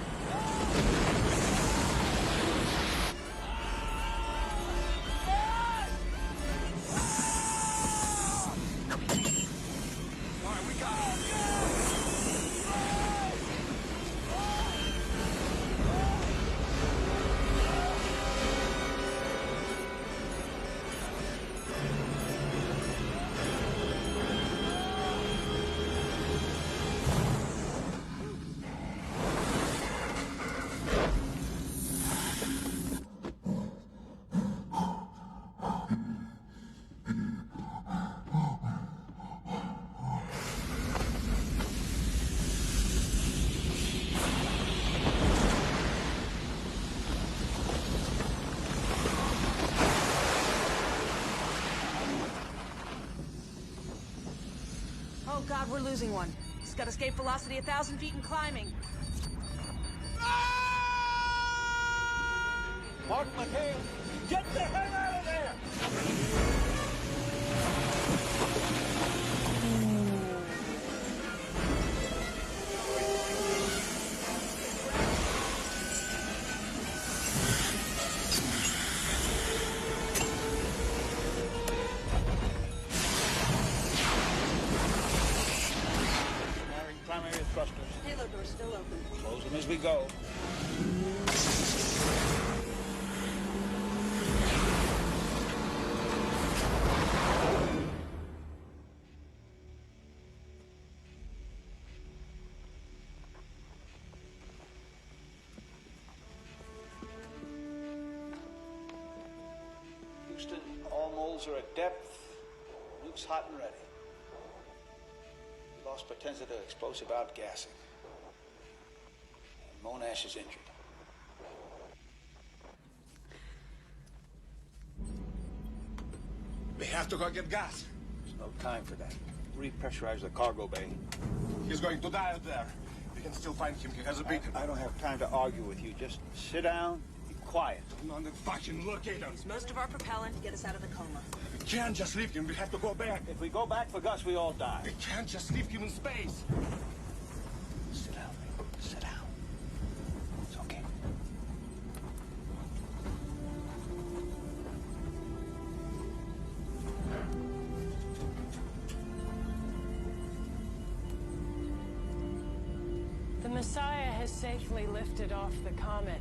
All right, we got it. Oh God, we're losing one. He's got escape velocity 1,000 feet and climbing. Mark McHale, get the hell out of there! Firing primary thrusters. Payload door's still open. Close them as we go. Houston, all moles are at depth. Nuke's hot and ready. We lost Potenza to explosive outgassing. And Monash is injured. We have to go get gas. There's no time for that. Repressurize the cargo bay. He's going to die out there. We can still find him. He has a beacon. I don't have time to argue with you. Just sit down, be quiet. I'm on the fucking locator. Use most of our propellant to get us out of the coma. We can't just leave him. We have to go back. If we go back for Gus, we all die. We can't just leave him in space. Sit down, man. Sit down. It's okay. The Messiah has safely lifted off the comet,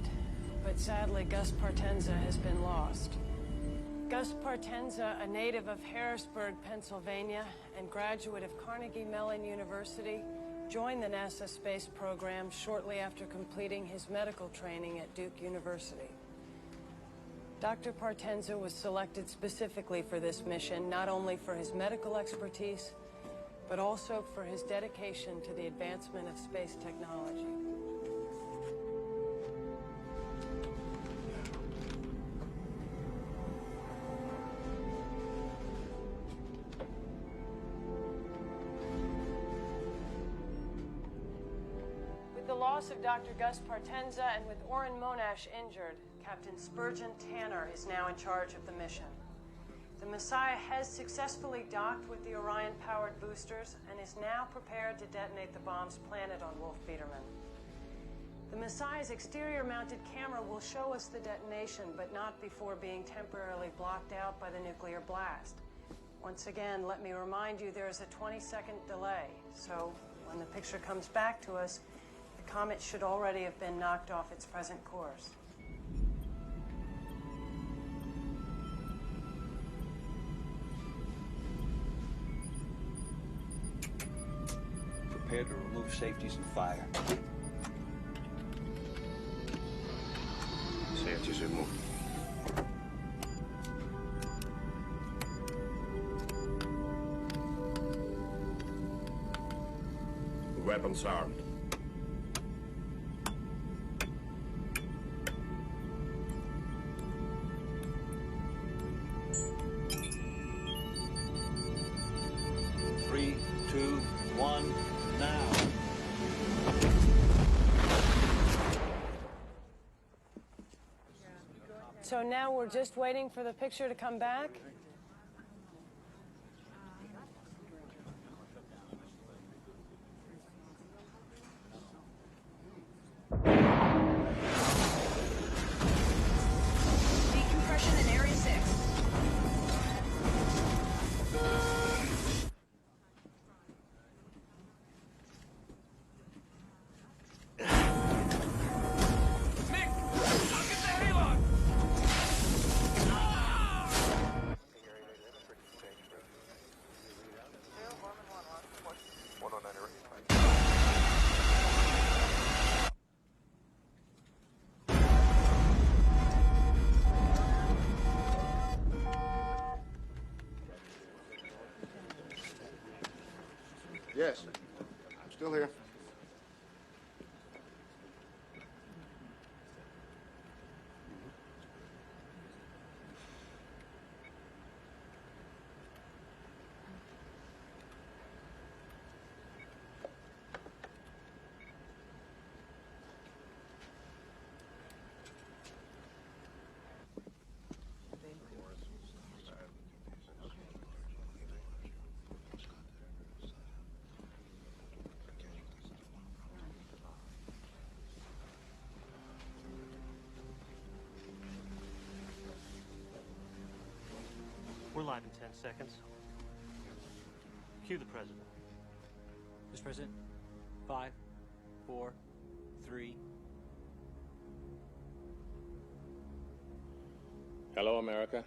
but sadly Gus Partenza has been lost. Gus Partenza, a native of Harrisburg, Pennsylvania, and graduate of Carnegie Mellon University, joined the NASA space program shortly after completing his medical training at Duke University. Dr. Partenza was selected specifically for this mission, not only for his medical expertise, but also for his dedication to the advancement of space technology. With the loss of Dr. Gus Partenza and with Orrin Monash injured, Captain Spurgeon Tanner is now in charge of the mission. The Messiah has successfully docked with the Orion-powered boosters and is now prepared to detonate the bombs planted on Wolf Biederman. The Messiah's exterior-mounted camera will show us the detonation, but not before being temporarily blocked out by the nuclear blast. Once again, let me remind you there is a 20-second delay, so when the picture comes back to us, the comet should already have been knocked off its present course. Prepare to remove safeties and fire. Safeties removed. Weapons armed. Three, two, one, now. So now we're just waiting for the picture to come back? Decompression in Area 6. Yes, I'm still here. We're live in 10 seconds. Cue the president. Mr. President, 5, 4, 3. Hello, America.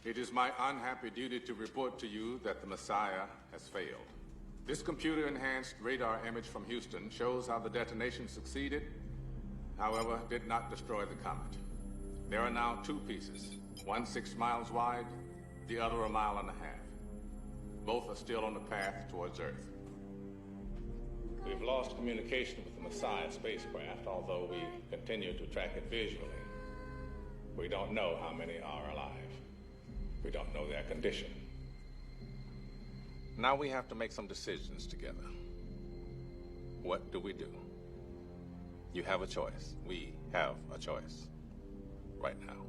It is my unhappy duty to report to you that the Messiah has failed. This computer-enhanced radar image from Houston shows how the detonation succeeded, however, did not destroy the comet. There are now two pieces, one 6 miles wide, the other 1.5 miles. Both are still on the path towards Earth. We've lost communication with the Messiah spacecraft, although we continue to track it visually. We don't know how many are alive. We don't know their condition. Now we have to make some decisions together. What do we do? You have a choice. We have a choice. Right now.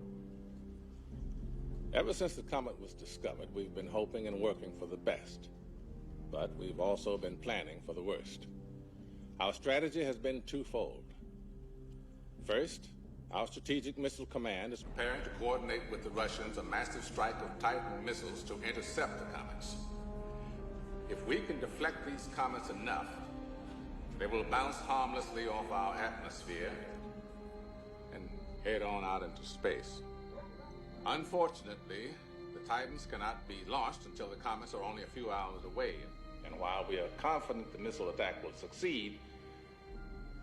Ever since the comet was discovered, we've been hoping and working for the best. But we've also been planning for the worst. Our strategy has been twofold. First, our Strategic Missile Command is preparing to coordinate with the Russians a massive strike of Titan missiles to intercept the comets. If we can deflect these comets enough, they will bounce harmlessly off our atmosphere and head on out into space. Unfortunately, the Titans cannot be launched until the comets are only a few hours away. And while we are confident the missile attack will succeed,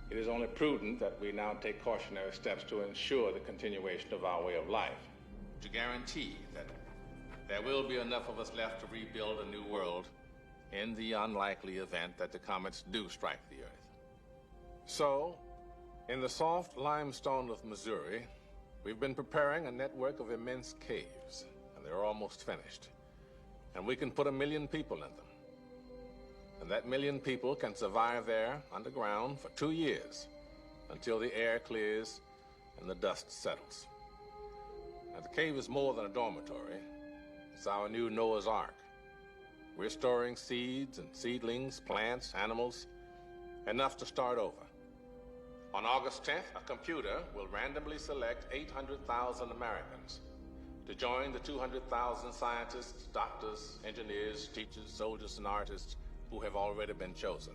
it is only prudent that we now take cautionary steps to ensure the continuation of our way of life, to guarantee that there will be enough of us left to rebuild a new world in the unlikely event that the comets do strike the Earth. So, in the soft limestone of Missouri, we've been preparing a network of immense caves, and they're almost finished. And we can put 1 million people in them. And that 1 million people can survive there underground for 2 years until the air clears and the dust settles. Now, the cave is more than a dormitory. It's our new Noah's Ark. We're storing seeds and seedlings, plants, animals, enough to start over. On August 10th, a computer will randomly select 800,000 Americans to join the 200,000 scientists, doctors, engineers, teachers, soldiers, and artists who have already been chosen.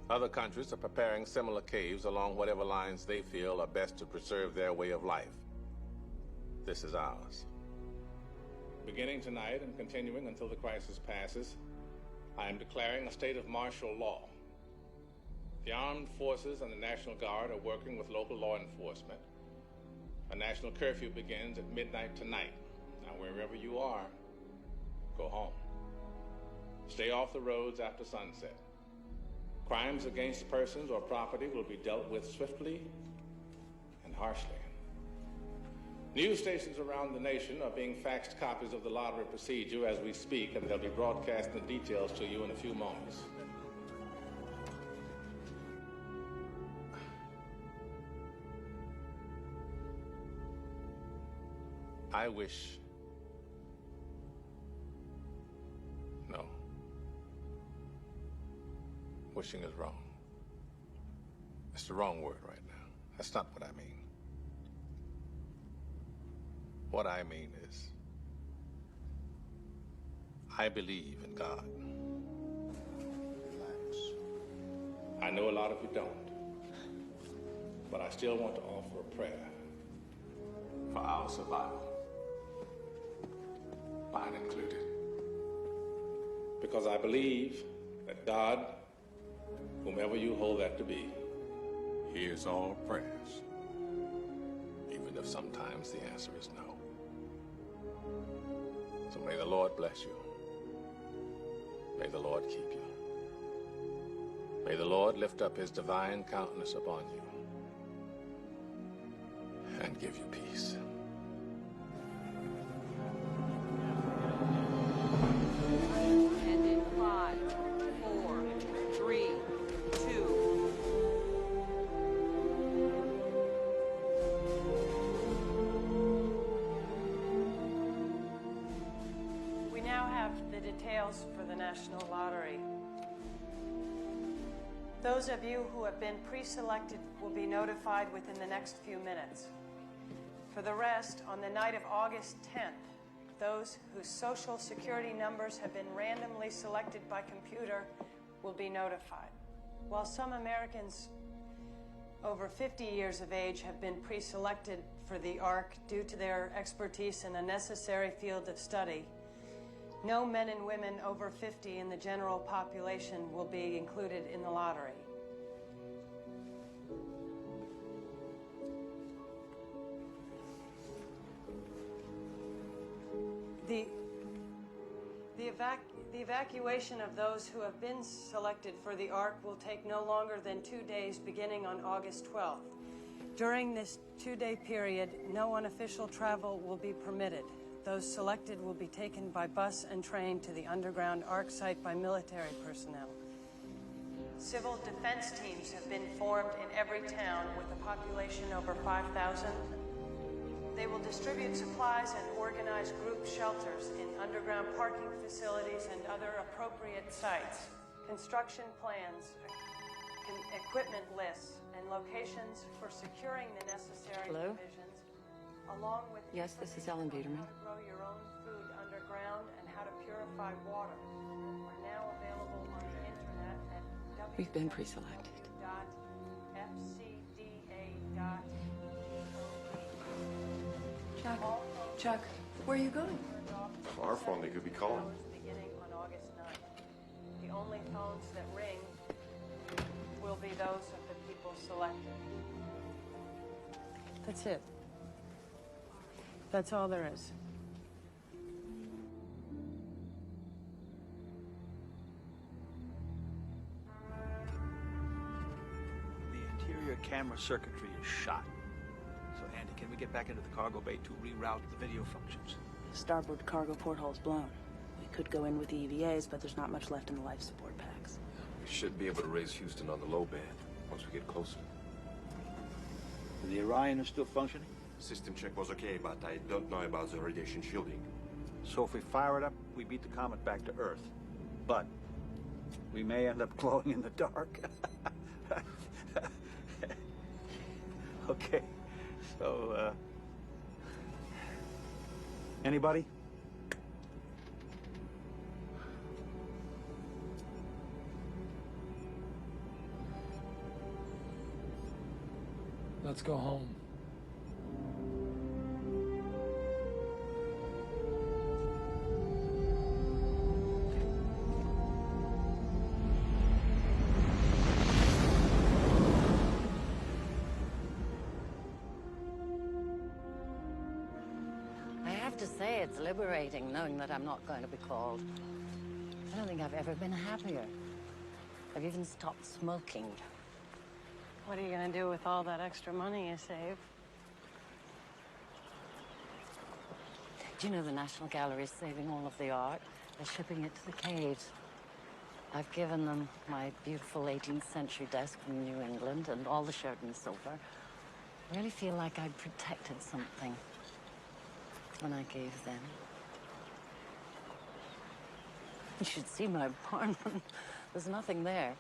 Other countries are preparing similar caves along whatever lines they feel are best to preserve their way of life. This is ours. Beginning tonight and continuing until the crisis passes, I am declaring a state of martial law. The armed forces and the National Guard are working with local law enforcement. A national curfew begins at midnight tonight. Now, wherever you are, go home. Stay off the roads after sunset. Crimes against persons or property will be dealt with swiftly and harshly. News stations around the nation are being faxed copies of the lottery procedure as we speak, and they'll be broadcasting the details to you in a few moments. I wish... No. Wishing is wrong. It's the wrong word right now. That's not what I mean. What I mean is, I believe in God. Relax. I know a lot of you don't, but I still want to offer a prayer for our survival, mine included. Because I believe that God, whomever you hold that to be, hears all prayers, even if sometimes the answer is no. So may the Lord bless you. May the Lord keep you. May the Lord lift up his divine countenance upon you and give you peace. And in 5, 4, 3, 2. We now have the details for the National Lottery. Those of you who have been pre-selected will be notified within the next few minutes. For the rest, on the night of August 10th, those whose social security numbers have been randomly selected by computer will be notified. While some Americans over 50 years of age have been pre-selected for the ARC due to their expertise in a necessary field of study, no men and women over 50 in the general population will be included in the lottery. The evacuation of those who have been selected for the ARC will take no longer than 2 days beginning on August 12th. During this 2-day period, no unofficial travel will be permitted. Those selected will be taken by bus and train to the underground ARC site by military personnel. Civil defense teams have been formed in every town with a population over 5,000. They will distribute supplies and organize group shelters in underground parking facilities and other appropriate sites. Construction plans, equipment lists, and locations for securing the necessary provisions, along with Yes, this is Ellen Biederman. how to grow your own food underground and how to purify water, are now available on the internet at We've been pre-selected. Chuck, where are you going? Our phone, they could be calling. Beginning on August 9th. The only phones that ring will be those of the people selected. That's it. That's all there is. The interior camera circuitry is shot. So, Andy, can we get back into the cargo bay to reroute the video functions? The starboard cargo porthole's blown. We could go in with the EVAs, but there's not much left in the life support packs. We should be able to raise Houston on the low band once we get closer. The Orion is still functioning? System check was okay, but I don't know about the radiation shielding. So if we fire it up, we beat the comet back to Earth. But we may end up glowing in the dark. Okay, so, anybody? Let's go home. I have to say, it's liberating knowing that I'm not going to be called. I don't think I've ever been happier. I've even stopped smoking. What are you gonna do with all that extra money you save? Do you know the National Gallery is saving all of the art? They're shipping it to the caves. I've given them my beautiful 18th century desk from New England and all the Sheraton silver. I really feel like I protected something when I gave them. You should see my apartment. There's nothing there.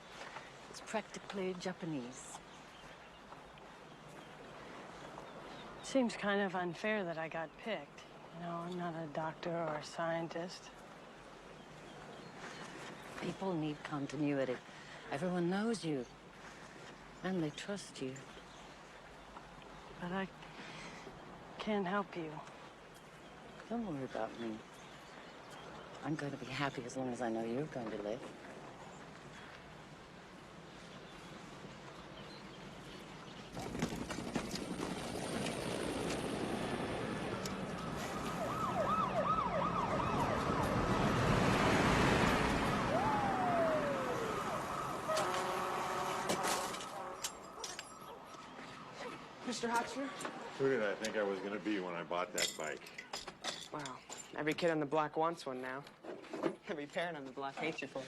It's practically Japanese. Seems kind of unfair that I got picked. You know, I'm not a doctor or a scientist. People need continuity. Everyone knows you. And they trust you. But I can't help you. Don't worry about me. I'm going to be happy as long as I know you're going to live. Mr. Hotchner? Who did I think I was going to be when I bought that bike? Wow. Every kid on the block wants one now. Every parent on the block hates you for it.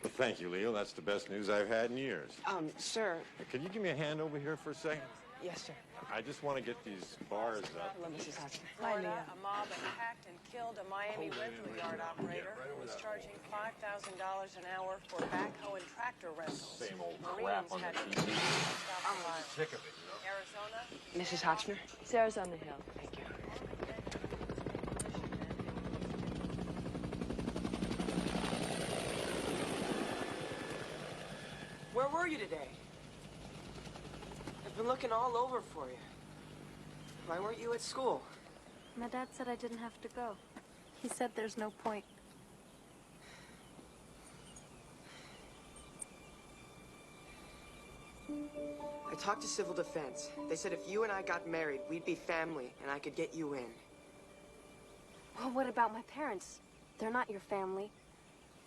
Well, thank you, Leo. That's the best news I've had in years. Sir. Hey, can you give me a hand over here for a second? Yes, sir. I just want to get these bars up. Hello, Mrs. Hotchner. Florida, a mob attacked and killed a Miami rental yard operator who was charging $5,000 an hour for backhoe and tractor rentals. Same old Marines crap on had the to TV. stop the I'm violence. sick of it, you know? Arizona? Mrs. Hotchner? Sarah's on the hill. Thank you. Where were you today? I've been looking all over for you. Why weren't you at school? My dad said I didn't have to go. He said there's no point. I talked to Civil Defense. They said if you and I got married, we'd be family, and I could get you in. Well, what about my parents? They're not your family.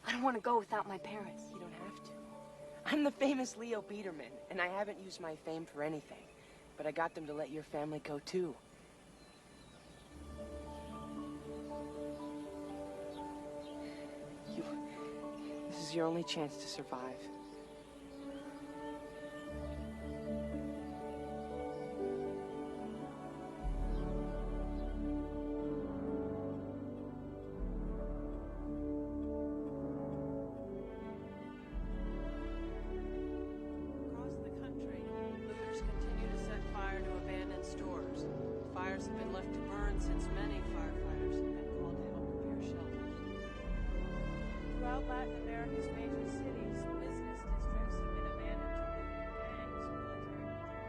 I don't want to go without my parents. You don't have to. I'm the famous Leo Biederman, and I haven't used my fame for anything. But I got them to let your family go, too. This is your only chance to survive. Across the country, looters continue to set fire to abandoned stores. Fires have been left to burn since many firefighters have been called to help repair shelters. Throughout Latin America's major cities, business districts have been abandoned to loot gangs, military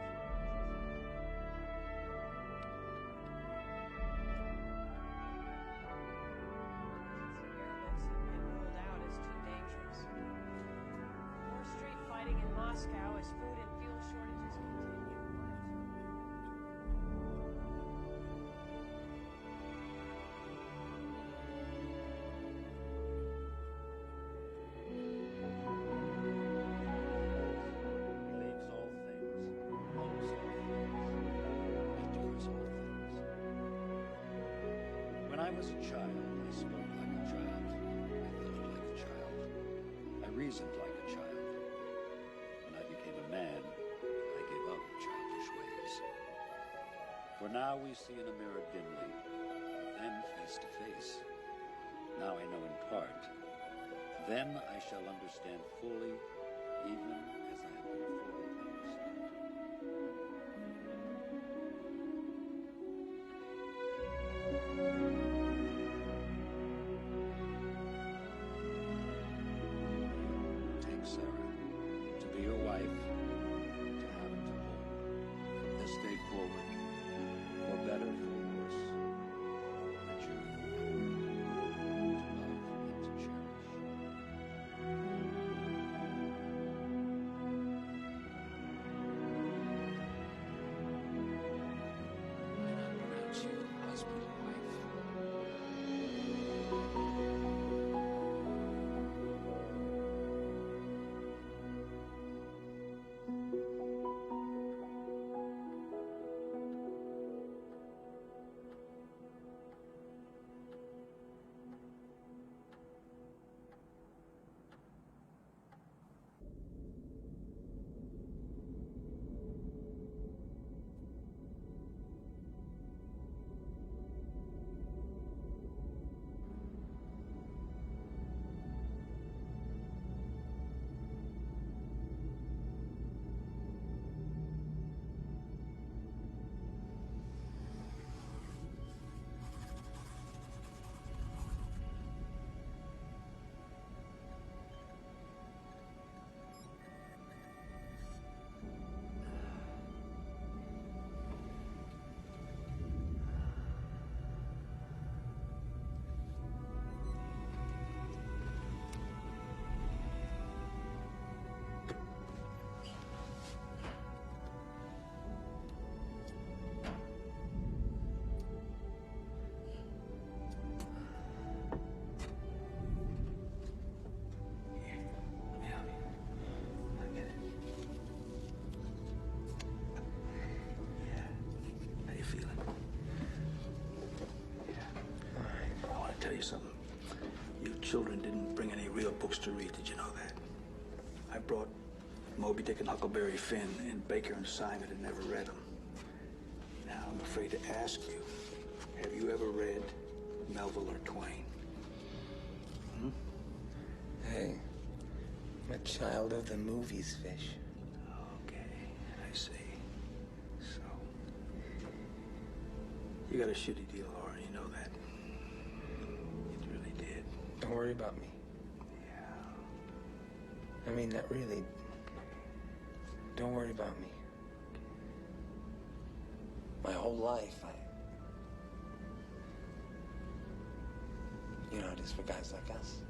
airlifts have been ruled out as too dangerous. More street fighting in Moscow as food and fuel shortages continue. Believes all things, knows all things, endures all things. When I was a child, I spoke like a child. I thought like a child. I reasoned like a child. When I became a man, I gave up childish ways. For now we see in a mirror dimly, then face to face. Now I know in part. Then I shall understand fully, even as I have been fully take Sarah to be your wife, to have and to hold. From this day forward, for better, for worse, a journey to love and to cherish. And I pronounce you husband and wife. How you feeling? Yeah. I want to tell you something. You children didn't bring any real books to read. Did you know that? I brought Moby Dick and Huckleberry Finn, and Baker and Simon had never read them. Now, I'm afraid to ask you, have you ever read Melville or Twain? Hmm? Hey, I'm a child of the movies, Fish. Okay, I see. So, you got a shitty deal, Laura, you know that. You really did. Don't worry about me. Yeah. I mean that really. Don't worry about me. My whole life, you know how it is for guys like us.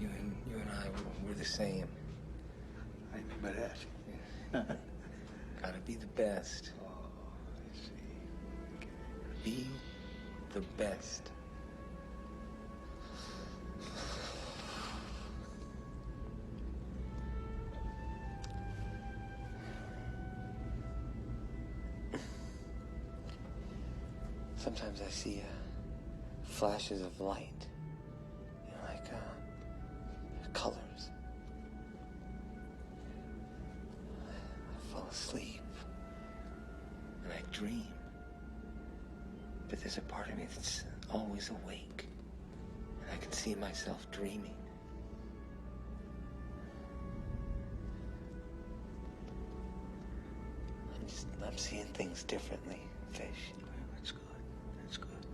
You and I, we're the same. I know about that. Gotta be the best. Oh, I see. Okay. Be the best. Sometimes I see flashes of light, you know, like colors. I fall asleep and I dream, but there's a part of me that's always awake, and I can see myself dreaming. I'm seeing things differently, Fish. That's good. That's good.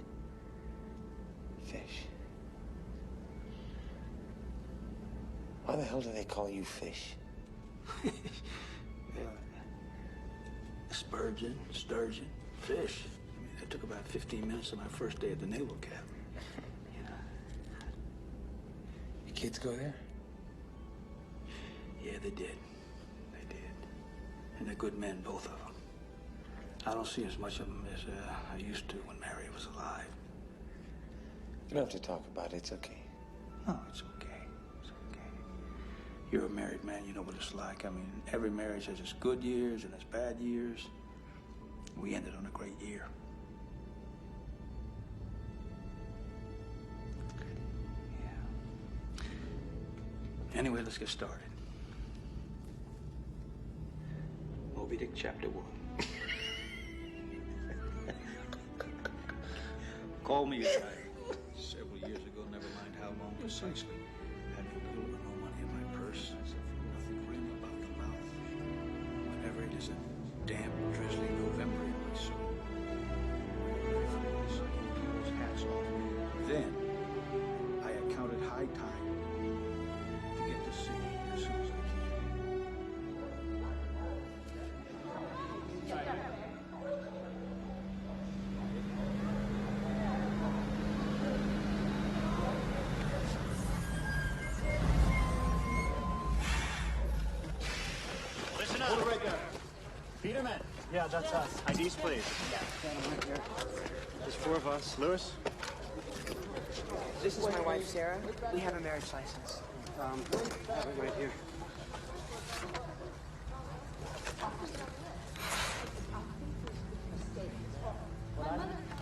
Fish. Why the hell do they call you Fish? Yeah. Spurgeon, sturgeon, fish. I mean, that took about 15 minutes of my first day at the Naval Academy. You know. Your kids go there? Yeah, they did. They did. And they're good men, both of them. I don't see as much of them as I used to when Mary was alive. You don't have to talk about it. It's okay. No, it's okay. It's okay. You're a married man. You know what it's like. I mean, every marriage has its good years and its bad years. We ended on a great year. Yeah. Anyway, let's get started. Moby Dick, Chapter 1. Called me a guy several years ago, never mind how long precisely. Had no clue or no money in my purse. I suffered nothing grim about the mouth. Whenever it is a damp, drizzly November in my soul. Sucking people's hats off. Then, I accounted high time to get to sea as soon as I Listen up. Hold it right there. Peterman. Yeah, that's us. IDs, please. Right here. There's 4 of us. Lewis? This is my wife, Sarah. We have a marriage license. Have it right here.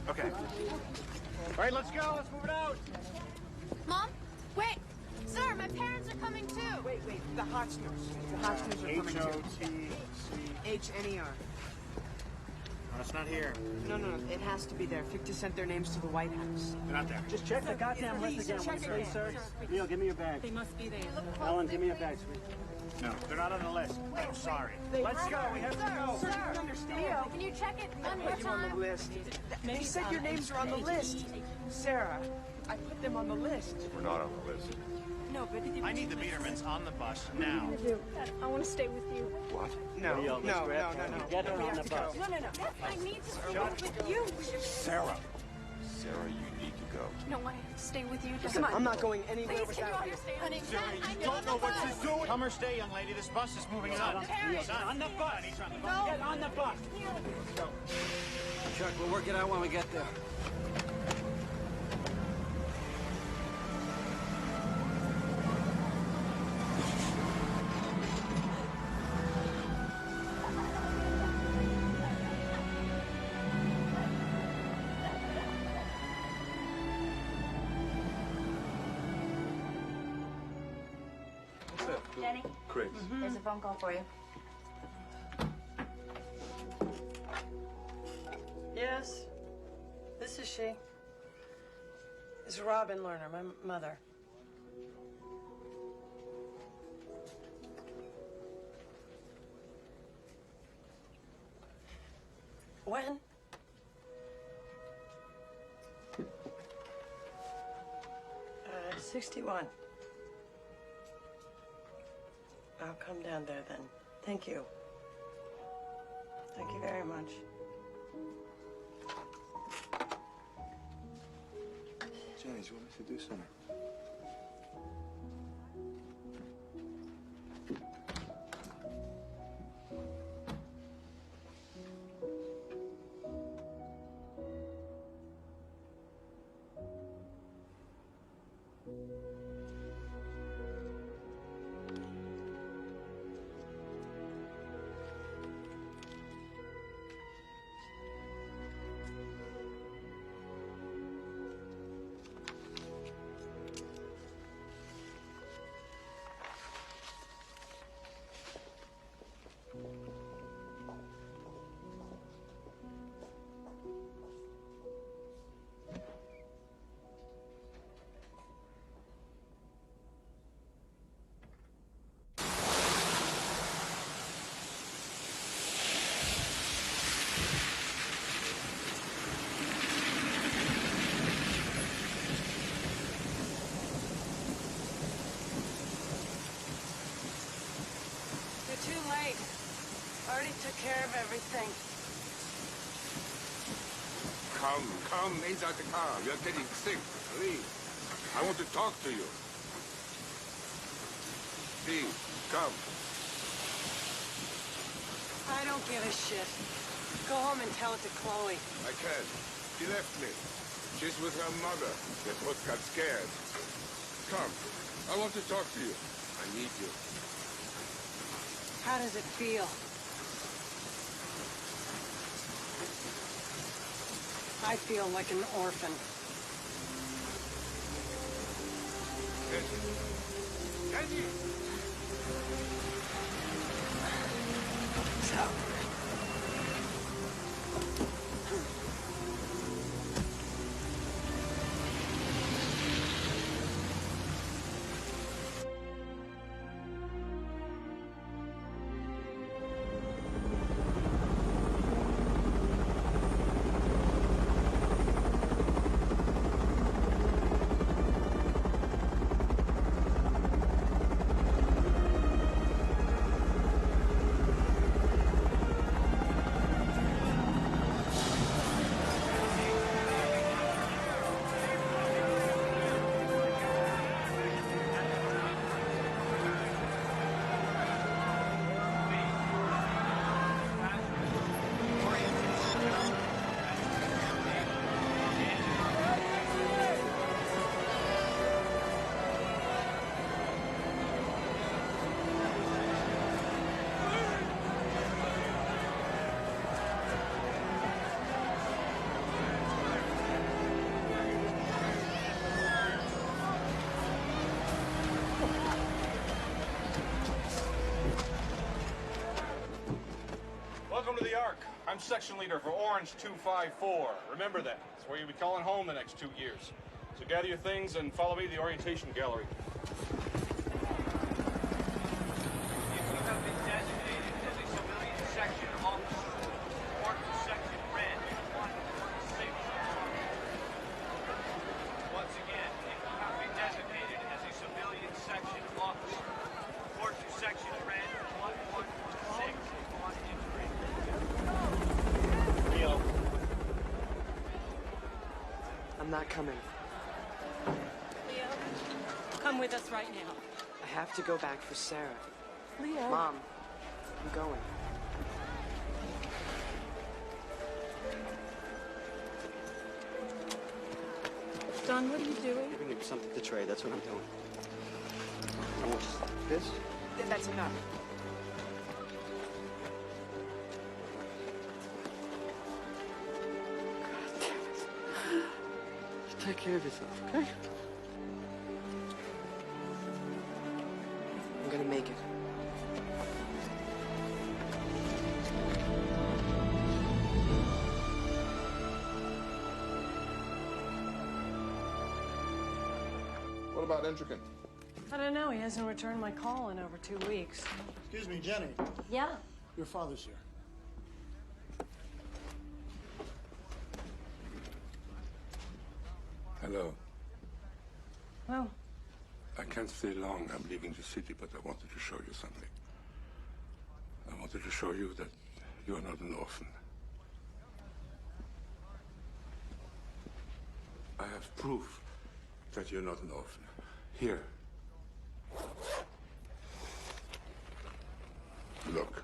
Okay. All right, let's go. Let's move it out. Mom? Wait! Sir, my parents are coming too! Wait. The Hotchners. The Hotchners are coming too. H-O-T-C. H-N-E-R. No, it's not here. No. It has to be there. Ficta sent their names to the White House. They're not there. Just check the goddamn list again, please, sir. Neil, give me your bag. They must be there. Ellen, give me your bag, sweetie. No, they're not on the list. I'm sorry. Let's go. We have to go. Sir, you don't understand. Can you check it one I more put you on the time? list. They said your names are on the list. Sarah, I put them on the list. We're not on the list. No, but... I need the Biedermans on the bus now. I want to stay with you. What? No. Get her on the bus. No. I need to stay with you. Sarah, you need to go. No, I have to stay with you. Just Listen, I'm not going anywhere Please, can you without you. understand? Honey, You don't know what she's doing. Come or stay, young lady. This bus is moving on. On the bus. Get on the bus. Go. Chuck, we'll work it out when we get there. Jenny? Chris. There's a phone call for you. Yes, this is she. This is Robin Lerner, my mother. When? 61. I'll come down there then. Thank you. Thank you very much. Jenny, do you want me to do something? Too late. Already took care of everything. Come inside the car. You're getting sick. Please. I want to talk to you. Please, come. I don't give a shit. Go home and tell it to Chloe. I can't. She left me. She's with her mother. They both got scared. Come. I want to talk to you. I need you. How does it feel? I feel like an orphan. Daddy! section leader for Orange 254. Remember that. It's where you'll be calling home the next 2 years. So gather your things and follow me to the orientation gallery. I'm not coming. Leo, come with us right now. I have to go back for Sarah. Leo. Mom, I'm going. Don, what are you doing? Giving him something to trade, that's what I'm doing. And what's this? That's enough. Take care of yourself, okay? I'm gonna make it. What about Intricate? I don't know. He hasn't returned my call in over 2 weeks. Excuse me, Jenny. Yeah? Your father's here. Hello. Oh. I can't stay long. I'm leaving the city, but I wanted to show you something. I wanted to show you that you are not an orphan. I have proof that you're not an orphan. Here. Look.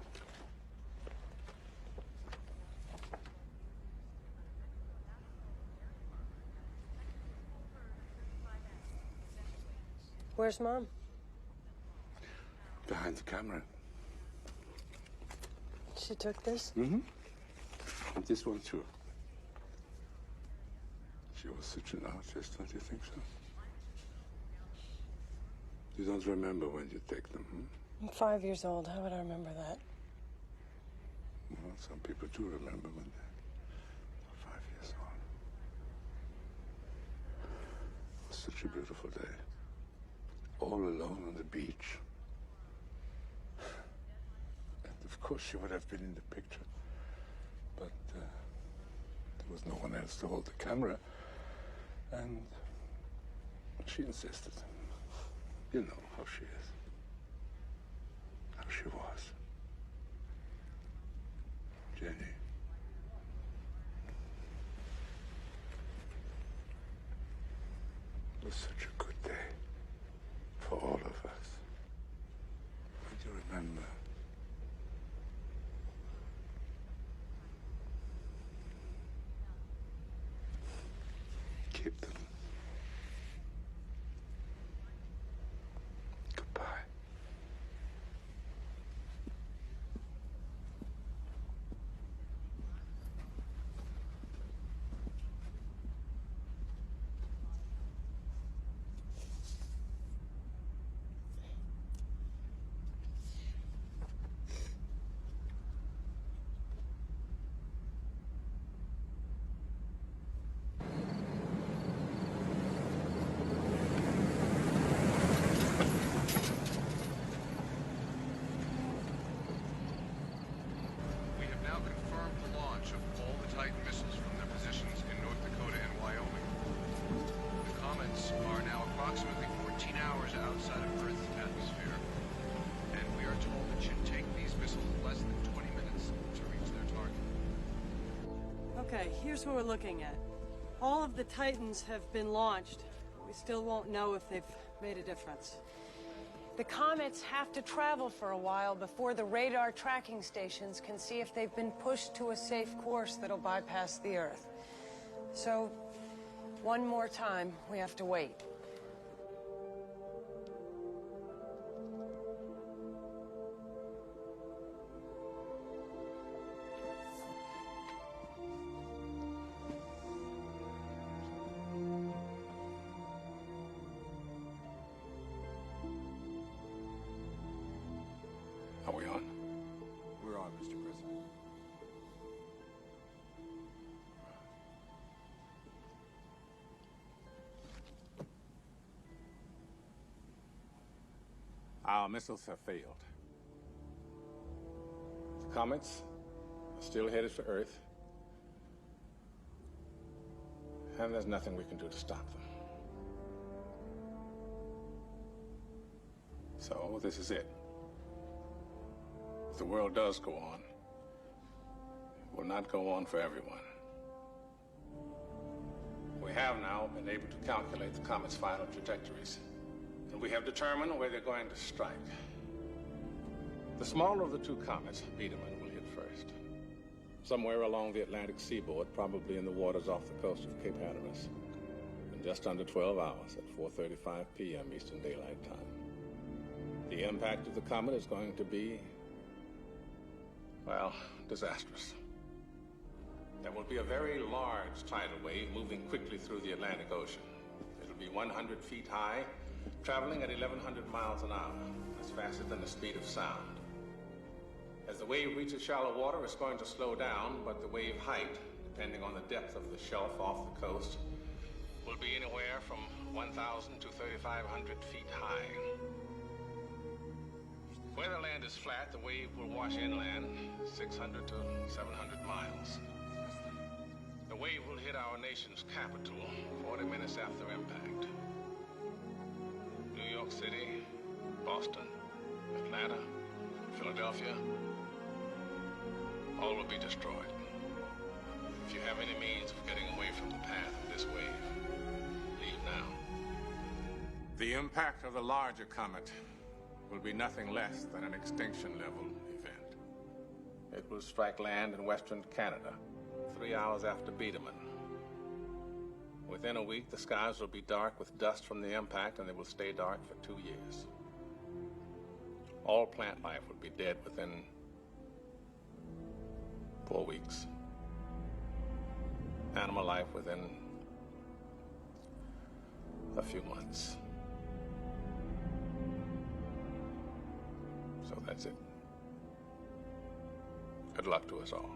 Where's Mom? Behind the camera. She took this? Mm-hmm. And this one, too. She was such an artist, don't you think so? You don't remember when you take them, hmm? I'm 5 years old. How would I remember that? Well, some people do remember when they're 5 years old. It was such a beautiful day. All alone on the beach. And of course she would have been in the picture. But there was no one else to hold the camera. And she insisted. You know how she is. How she was. Jenny. It was such a good day. For all of us. Don't you remember? Keep them. Goodbye. We have now confirmed the launch of all the Titan missiles from their positions in North Dakota and Wyoming. The comets are now approximately 14 hours outside of Earth's atmosphere, and we are told it should take these missiles less than 20 minutes to reach their target. Okay, here's what we're looking at. All of the Titans have been launched. We still won't know if they've made a difference. The comets have to travel for a while before the radar tracking stations can see if they've been pushed to a safe course that'll bypass the Earth. So, one more time, we have to wait. Are we on? We're on, Mr. President. Our missiles have failed. The comets are still headed for Earth, and there's nothing we can do to stop them. So this is it. If the world does go on, it will not go on for everyone. We have now been able to calculate the comet's final trajectories, and we have determined where they're going to strike. The smaller of the two comets, Biedermann, will hit first, somewhere along the Atlantic seaboard, probably in the waters off the coast of Cape Hatteras, in just under 12 hours at 4:35 p.m. Eastern Daylight Time. The impact of the comet is going to be, well, disastrous. There will be a very large tidal wave moving quickly through the Atlantic Ocean. It'll be 100 feet high, traveling at 1,100 miles an hour. That's faster than the speed of sound. As the wave reaches shallow water, it's going to slow down, but the wave height, depending on the depth of the shelf off the coast, will be anywhere from 1,000 to 3,500 feet high. Where the land is flat, the wave will wash inland 600 to 700 miles. The wave will hit our nation's capital 40 minutes after impact. New York City, Boston, Atlanta, Philadelphia, all will be destroyed. If you have any means of getting away from the path of this wave, leave now. The impact of the larger comet will be nothing less than an extinction-level event. It will strike land in western Canada 3 hours after Biedermann. Within a week, the skies will be dark with dust from the impact, and they will stay dark for 2 years. All plant life will be dead within 4 weeks. Animal life within a few months. So that's it. Good luck to us all.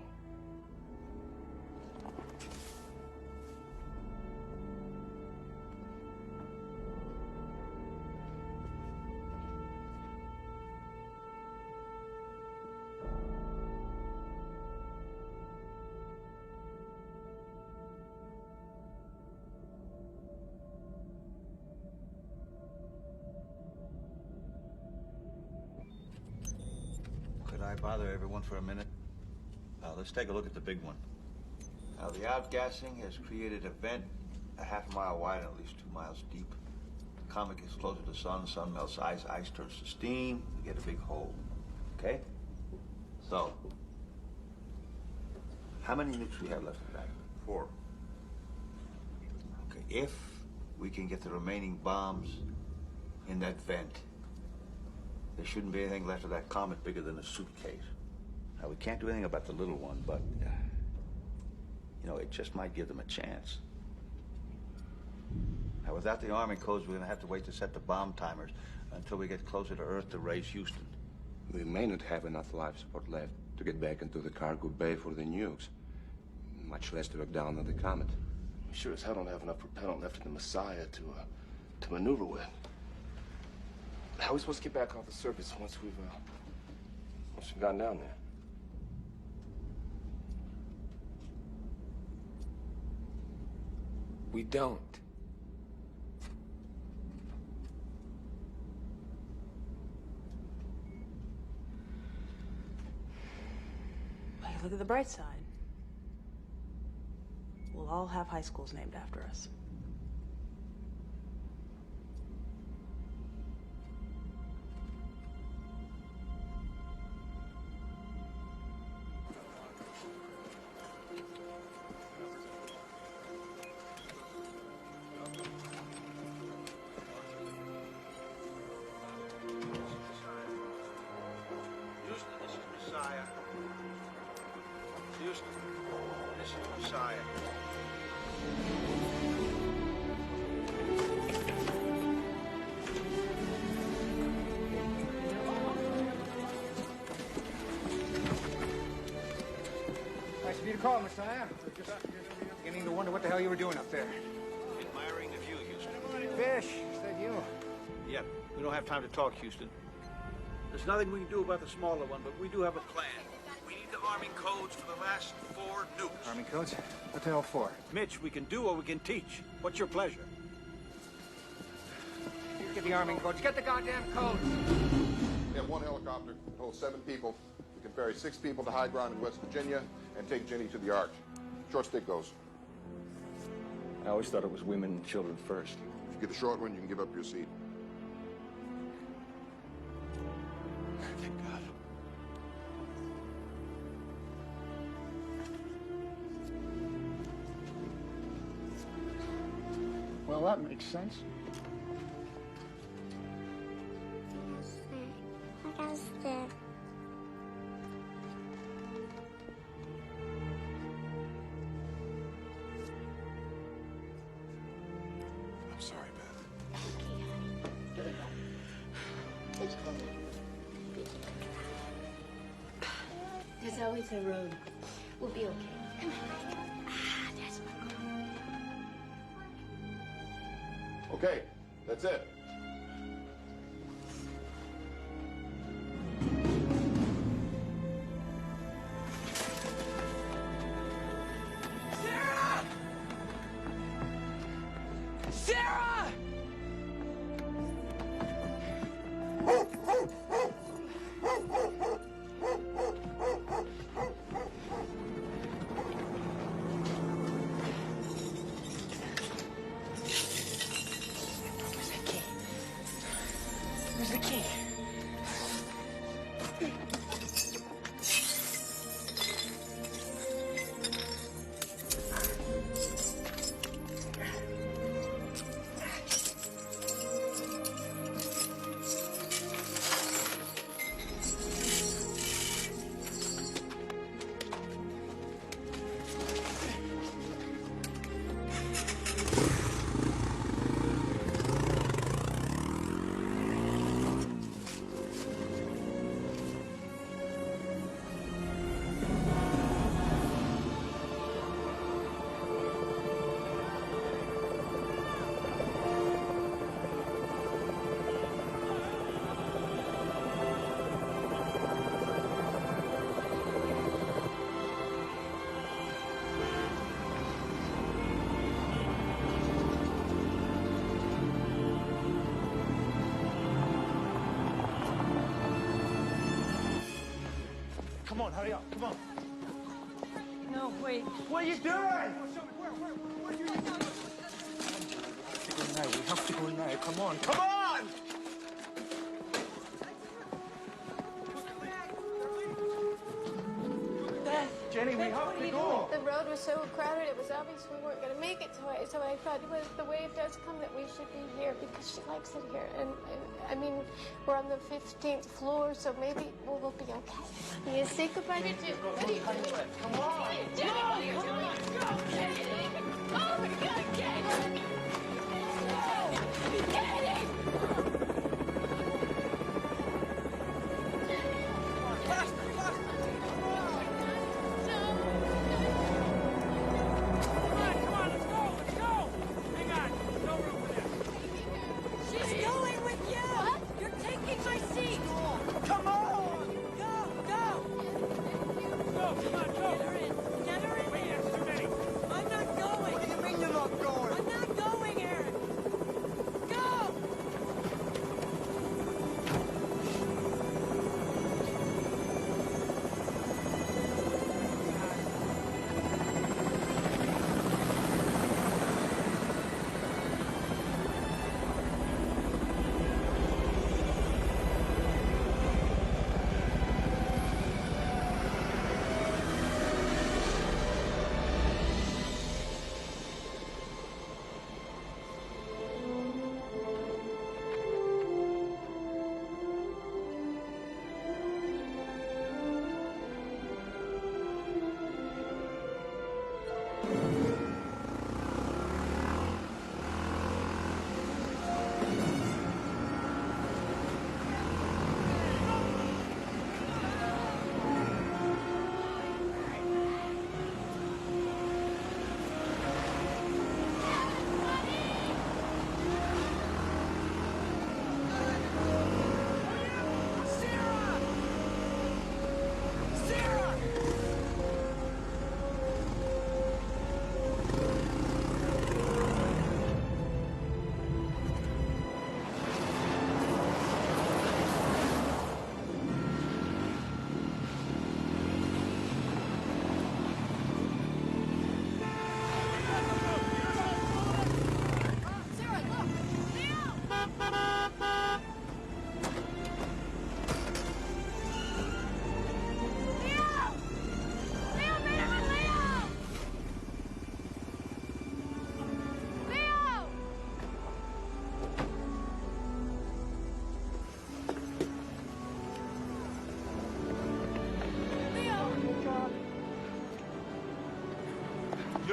Could I bother everyone for a minute? Let's take a look at the big one. Now, the outgassing has created a vent a half a mile wide and at least 2 miles deep. The comet gets closer to the sun melts ice turns to steam, you get a big hole. Okay? So, how many nukes do we have left in the back? 4. Okay, if we can get the remaining bombs in that vent, there shouldn't be anything left of that comet bigger than a suitcase. Now, we can't do anything about the little one, but, you know, it just might give them a chance. Now, without the arming codes, we're going to have to wait to set the bomb timers until we get closer to Earth to raise Houston. We may not have enough life support left to get back into the cargo bay for the nukes, much less to look down on the comet. We sure as hell don't have enough propellant left in the Messiah to maneuver with. How are we supposed to get back off the surface once we've gotten down there? We don't. Hey, look at the bright side. We'll all have high schools named after us. Houston, this is Messiah. Houston, this is Messiah. Nice of you to call, Messiah. We're just beginning to wonder what the hell you were doing up there. Admiring the view, Houston. Fish, is that you? Yeah, we don't have time to talk, Houston. There's nothing we can do about the smaller one, but we do have a plan. We need the Army codes for the last 4 nukes. Army codes? What the hell for? Mitch, we can do or we can teach. What's your pleasure? You get the Army codes. Get the goddamn codes! We have 1 helicopter. It holds 7 people. We can ferry 6 people to high ground in West Virginia and take Jenny to the Ark. Short stick goes. I always thought it was women and children first. If you get the short one, you can give up your seat. Thank God. Well, that makes sense. I'm sorry, Beth. There's always a road. We'll be okay. Come on. That's my girl. Okay, that's it. Sarah! Where's the key? Come on, hurry up. Come on. No, wait. What are you doing? We have to go now. Come on. Come on! Beth, Jenny, we have to go. The road was so crowded, it was obvious we weren't going to make it. So I thought, well, if the wave does come, that we should be here because she likes it here. And I mean, we're on the 15th floor, so maybe we'll be okay. You say goodbye to Jim. What are you doing? Come on. Jenny, what are you doing? Go, Jenny. Oh, my God, Jenny. Go. Jenny. She's going with you! What? You're taking my seat! Come on! Go, go! Go, come on, go! Get her in! Get her in! Wait, that's too many. I'm not going! What do you mean you're not going? I'm not going!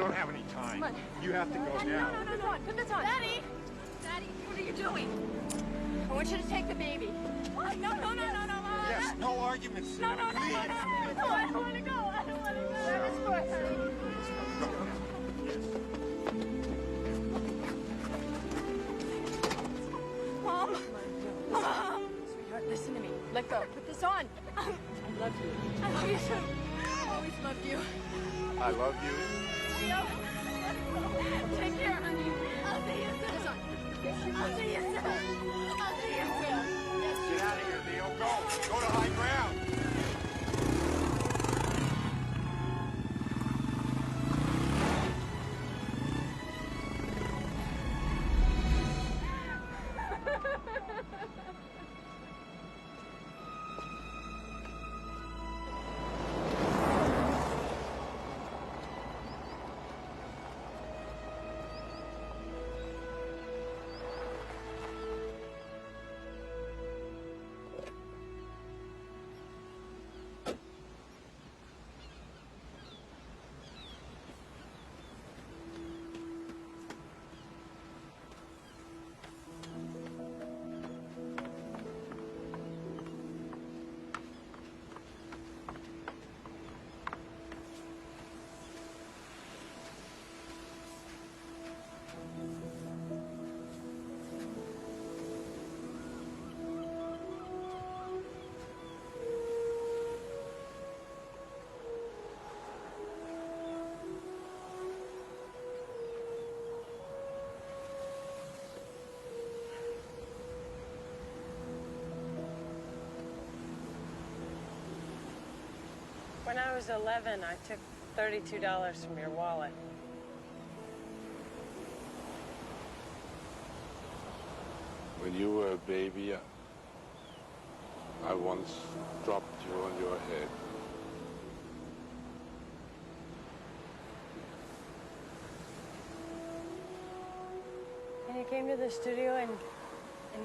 don't have any time. Come on. You have to go Daddy, now. No, put this on. Put this on. Daddy! Daddy, what are you doing? I want you to take the baby. What? No, no, no, no, no, no. Yes, no arguments. No, no, no, no, no, no, I don't want to go. I don't want to go. That is good, honey. Mom! Mom! Sweetheart, listen to me. Let go. Put this on. I love you. I love you too. I always loved you. I love you. No. Take care, honey. I'll see you soon. I'll see you soon. I'll see you soon. Get out of here, Neil. Go. Go to high ground. When I was 11, I took $32 from your wallet. When you were a baby, I once dropped you on your head. And you came to the studio and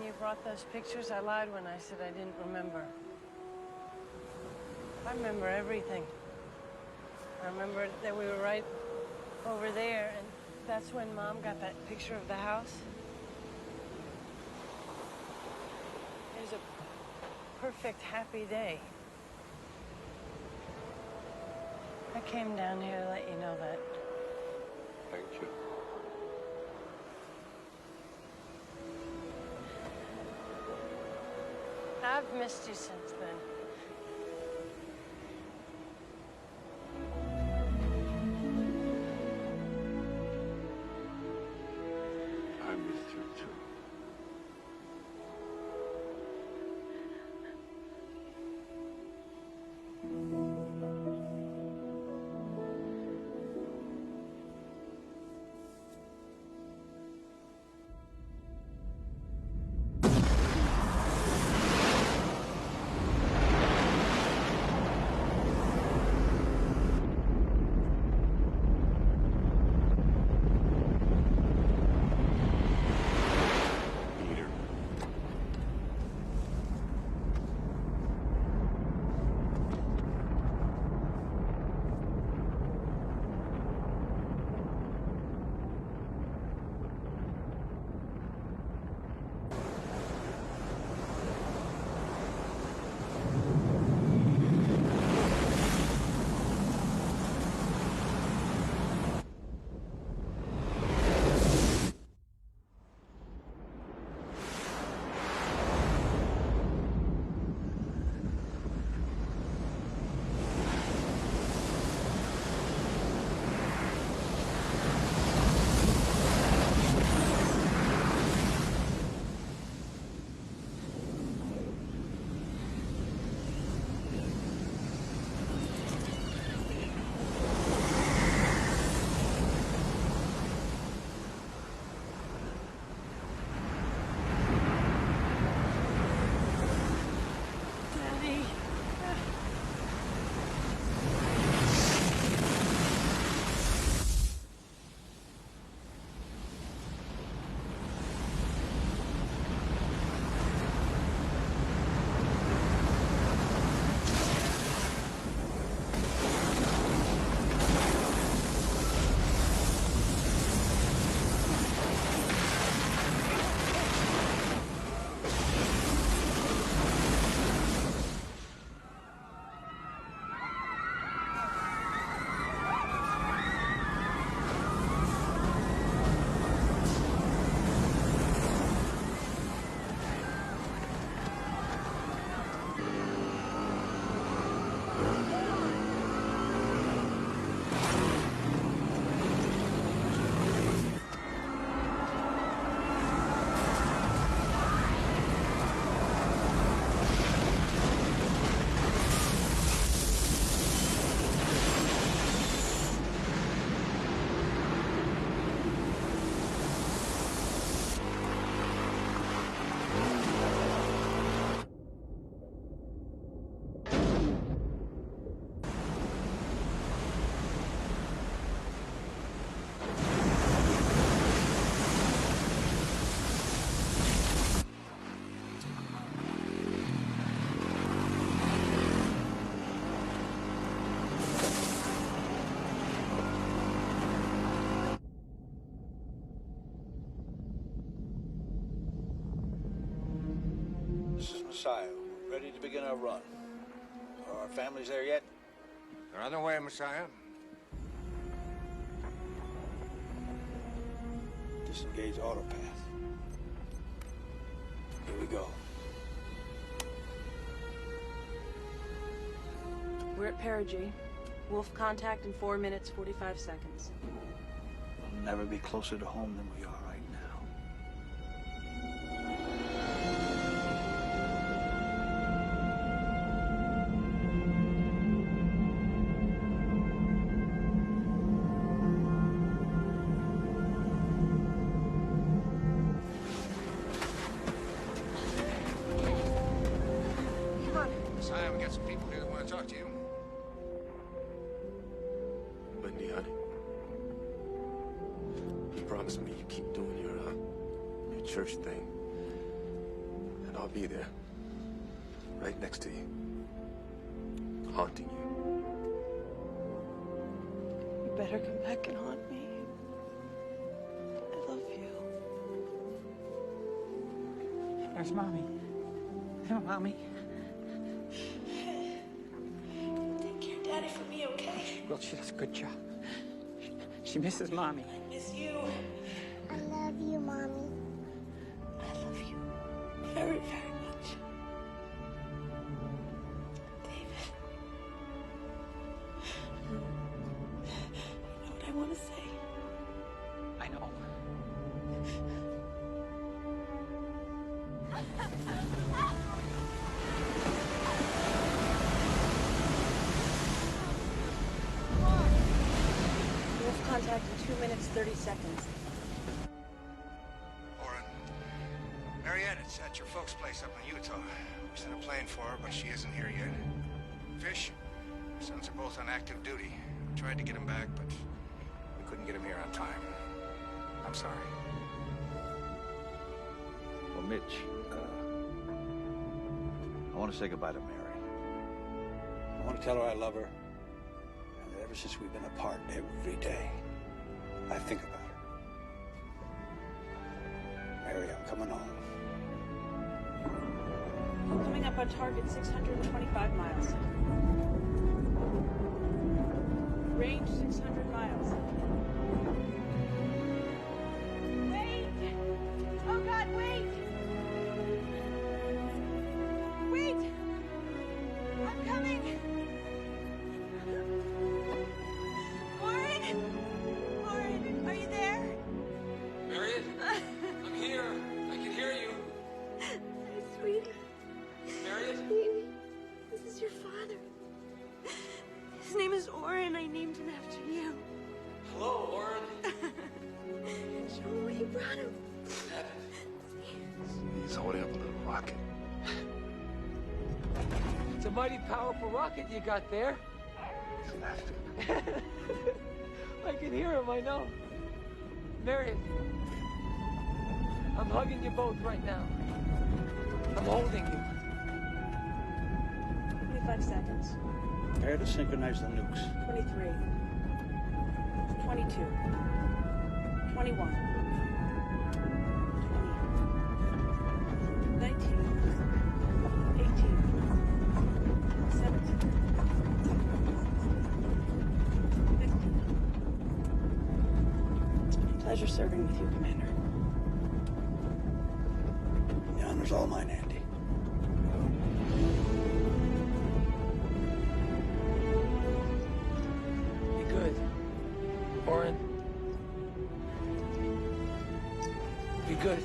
you brought those pictures. I lied when I said I didn't remember. I remember everything. I remember that we were right over there, and that's when Mom got that picture of the house. It was a perfect, happy day. I came down here to let you know that. Thank you. I've missed you since then. I missed you too. This is Messiah. We're ready to begin our run. Are our families there yet? They're on their way, Messiah. Disengage autopath. Here we go. We're at perigee. Wolf contact in 4 minutes, 45 seconds. We'll never be closer to home than we are right now. Come on. Messiah, we got some people here that want to talk to you. Wendy, honey. You promised me you keep doing your church thing. And I'll be there. Right next to you. Haunting you. You better come back and haunt me. I love you. Where's Mommy? No, Mommy. Take care, Daddy, for me, okay? Well, she does a good job. She misses Mommy. I miss you. I love you, Mommy. I love you very, very much. David. You know what I want to say? I know. Wolf contact in 2 minutes, 30 seconds. Oren. Mariette, it's at your folks' place up in Utah. We sent a plane for her, but she isn't here yet. Fish, your sons are both on active duty. We tried to get them back, but we couldn't get them here on time. I'm sorry. Well, Mitch, I want to say goodbye to Mary. I want to tell her I love her. And that ever since we've been apart, every day, I think about her. Mary, I'm coming home. Coming up on target 625 miles. Range 600 miles. Wait! Oh, God, wait! Wait! I'm coming! Oren? Oren, are you there? Mariette, I'm here. I can hear you. My sweetie. Mariette? Baby, this is your father. His name is Oren. I named him after you. Hello, Oren. Show him what you brought him. He's holding up a little rocket. It's a mighty powerful rocket you got there. He's laughing. I can hear him, I know. Mariette, I'm hugging you both right now. I'm holding you. 25 seconds. Prepare to synchronize the nukes. 23. 22. 21. 20. 19. 18. 17. 15. Pleasure serving with you, Commander. The honor's all mine, Andy. Be good. Oren. Be good.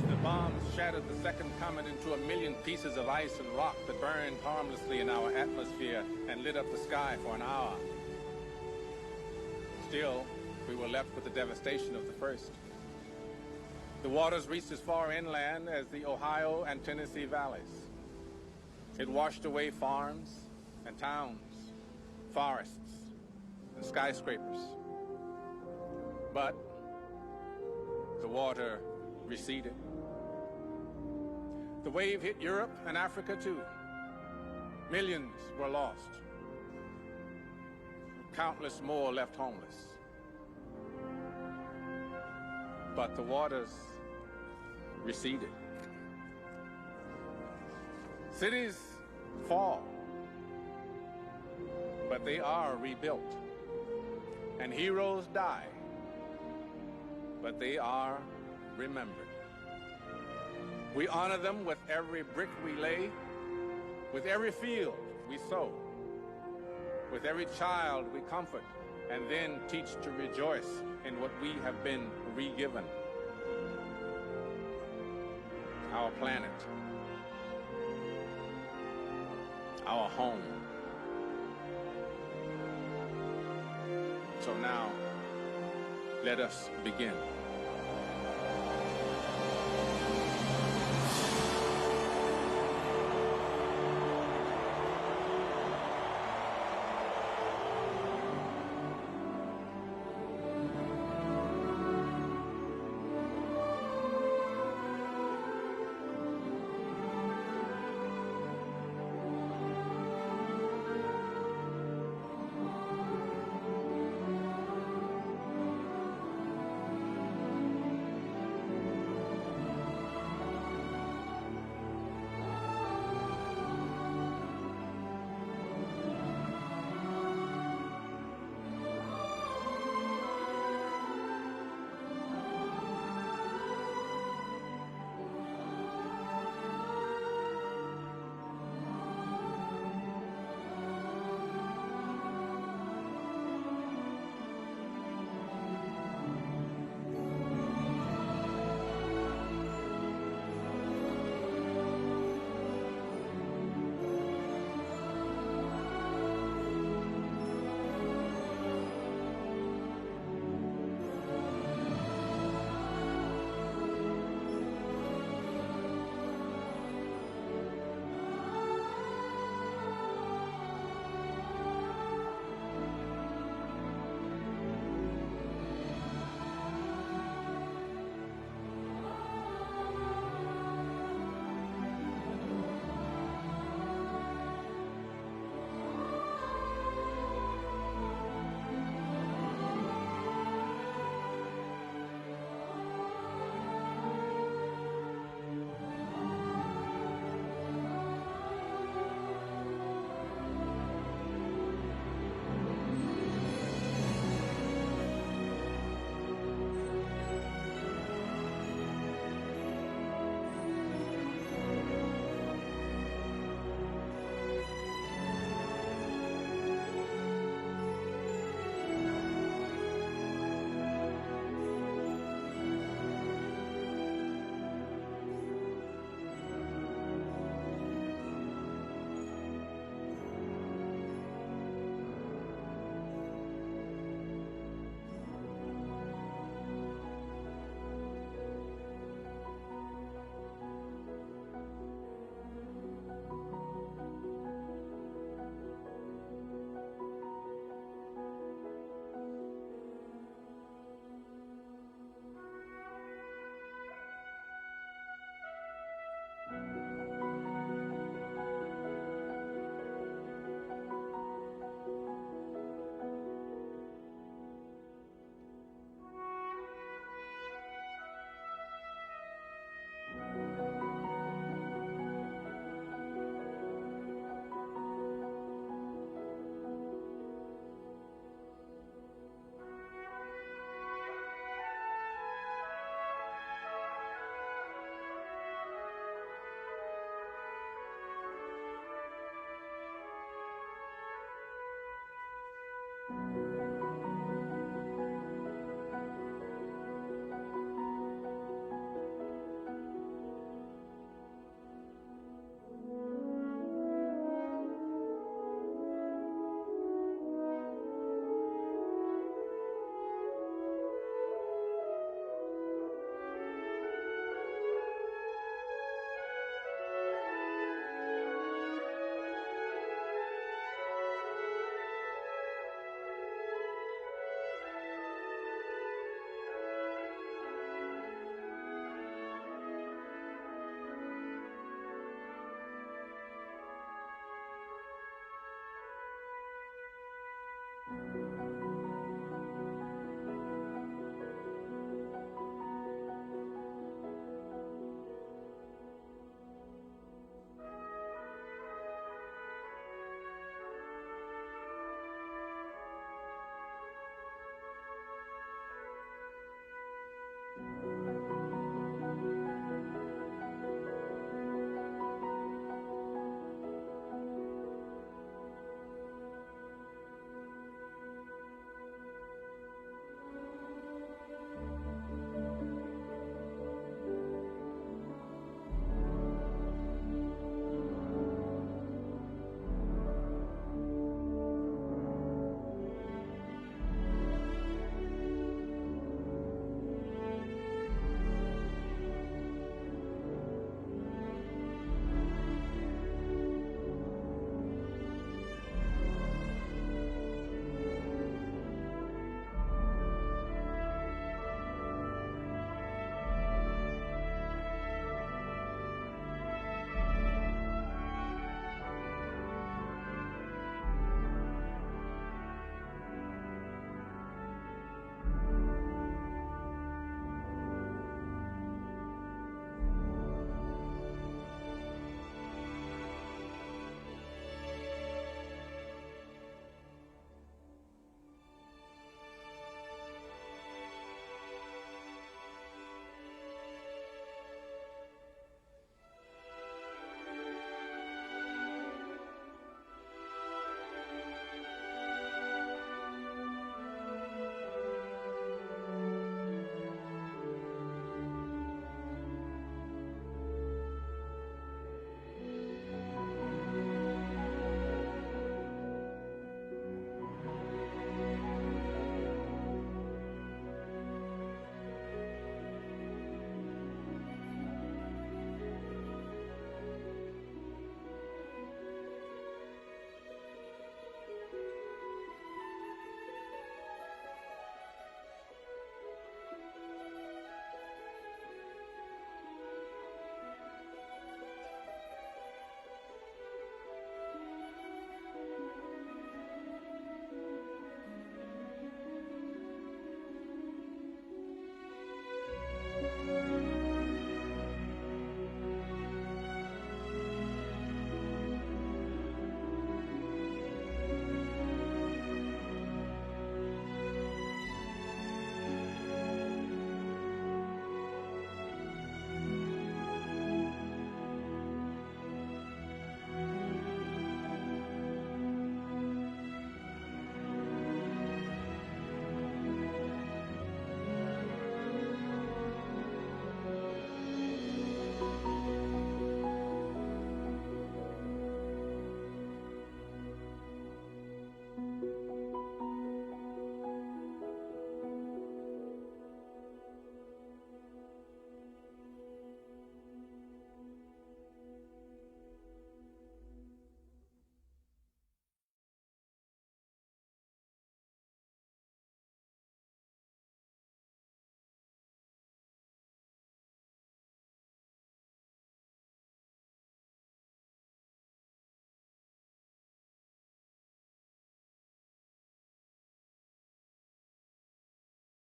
As the bombs shattered the second comet into a million pieces of ice and rock that burned harmlessly in our atmosphere and lit up the sky for an hour. Still, we were left with the devastation of the first. The waters reached as far inland as the Ohio and Tennessee valleys. It washed away farms and towns, forests and skyscrapers. But the water receded. The wave hit Europe and Africa too. Millions were lost. Countless more left homeless. But the waters receded. Cities fall, but they are rebuilt. And heroes die, but they are remembered. We honor them with every brick we lay, with every field we sow, with every child we comfort, and then teach to rejoice in what we have been re-given. Our planet, our home. So now, let us begin.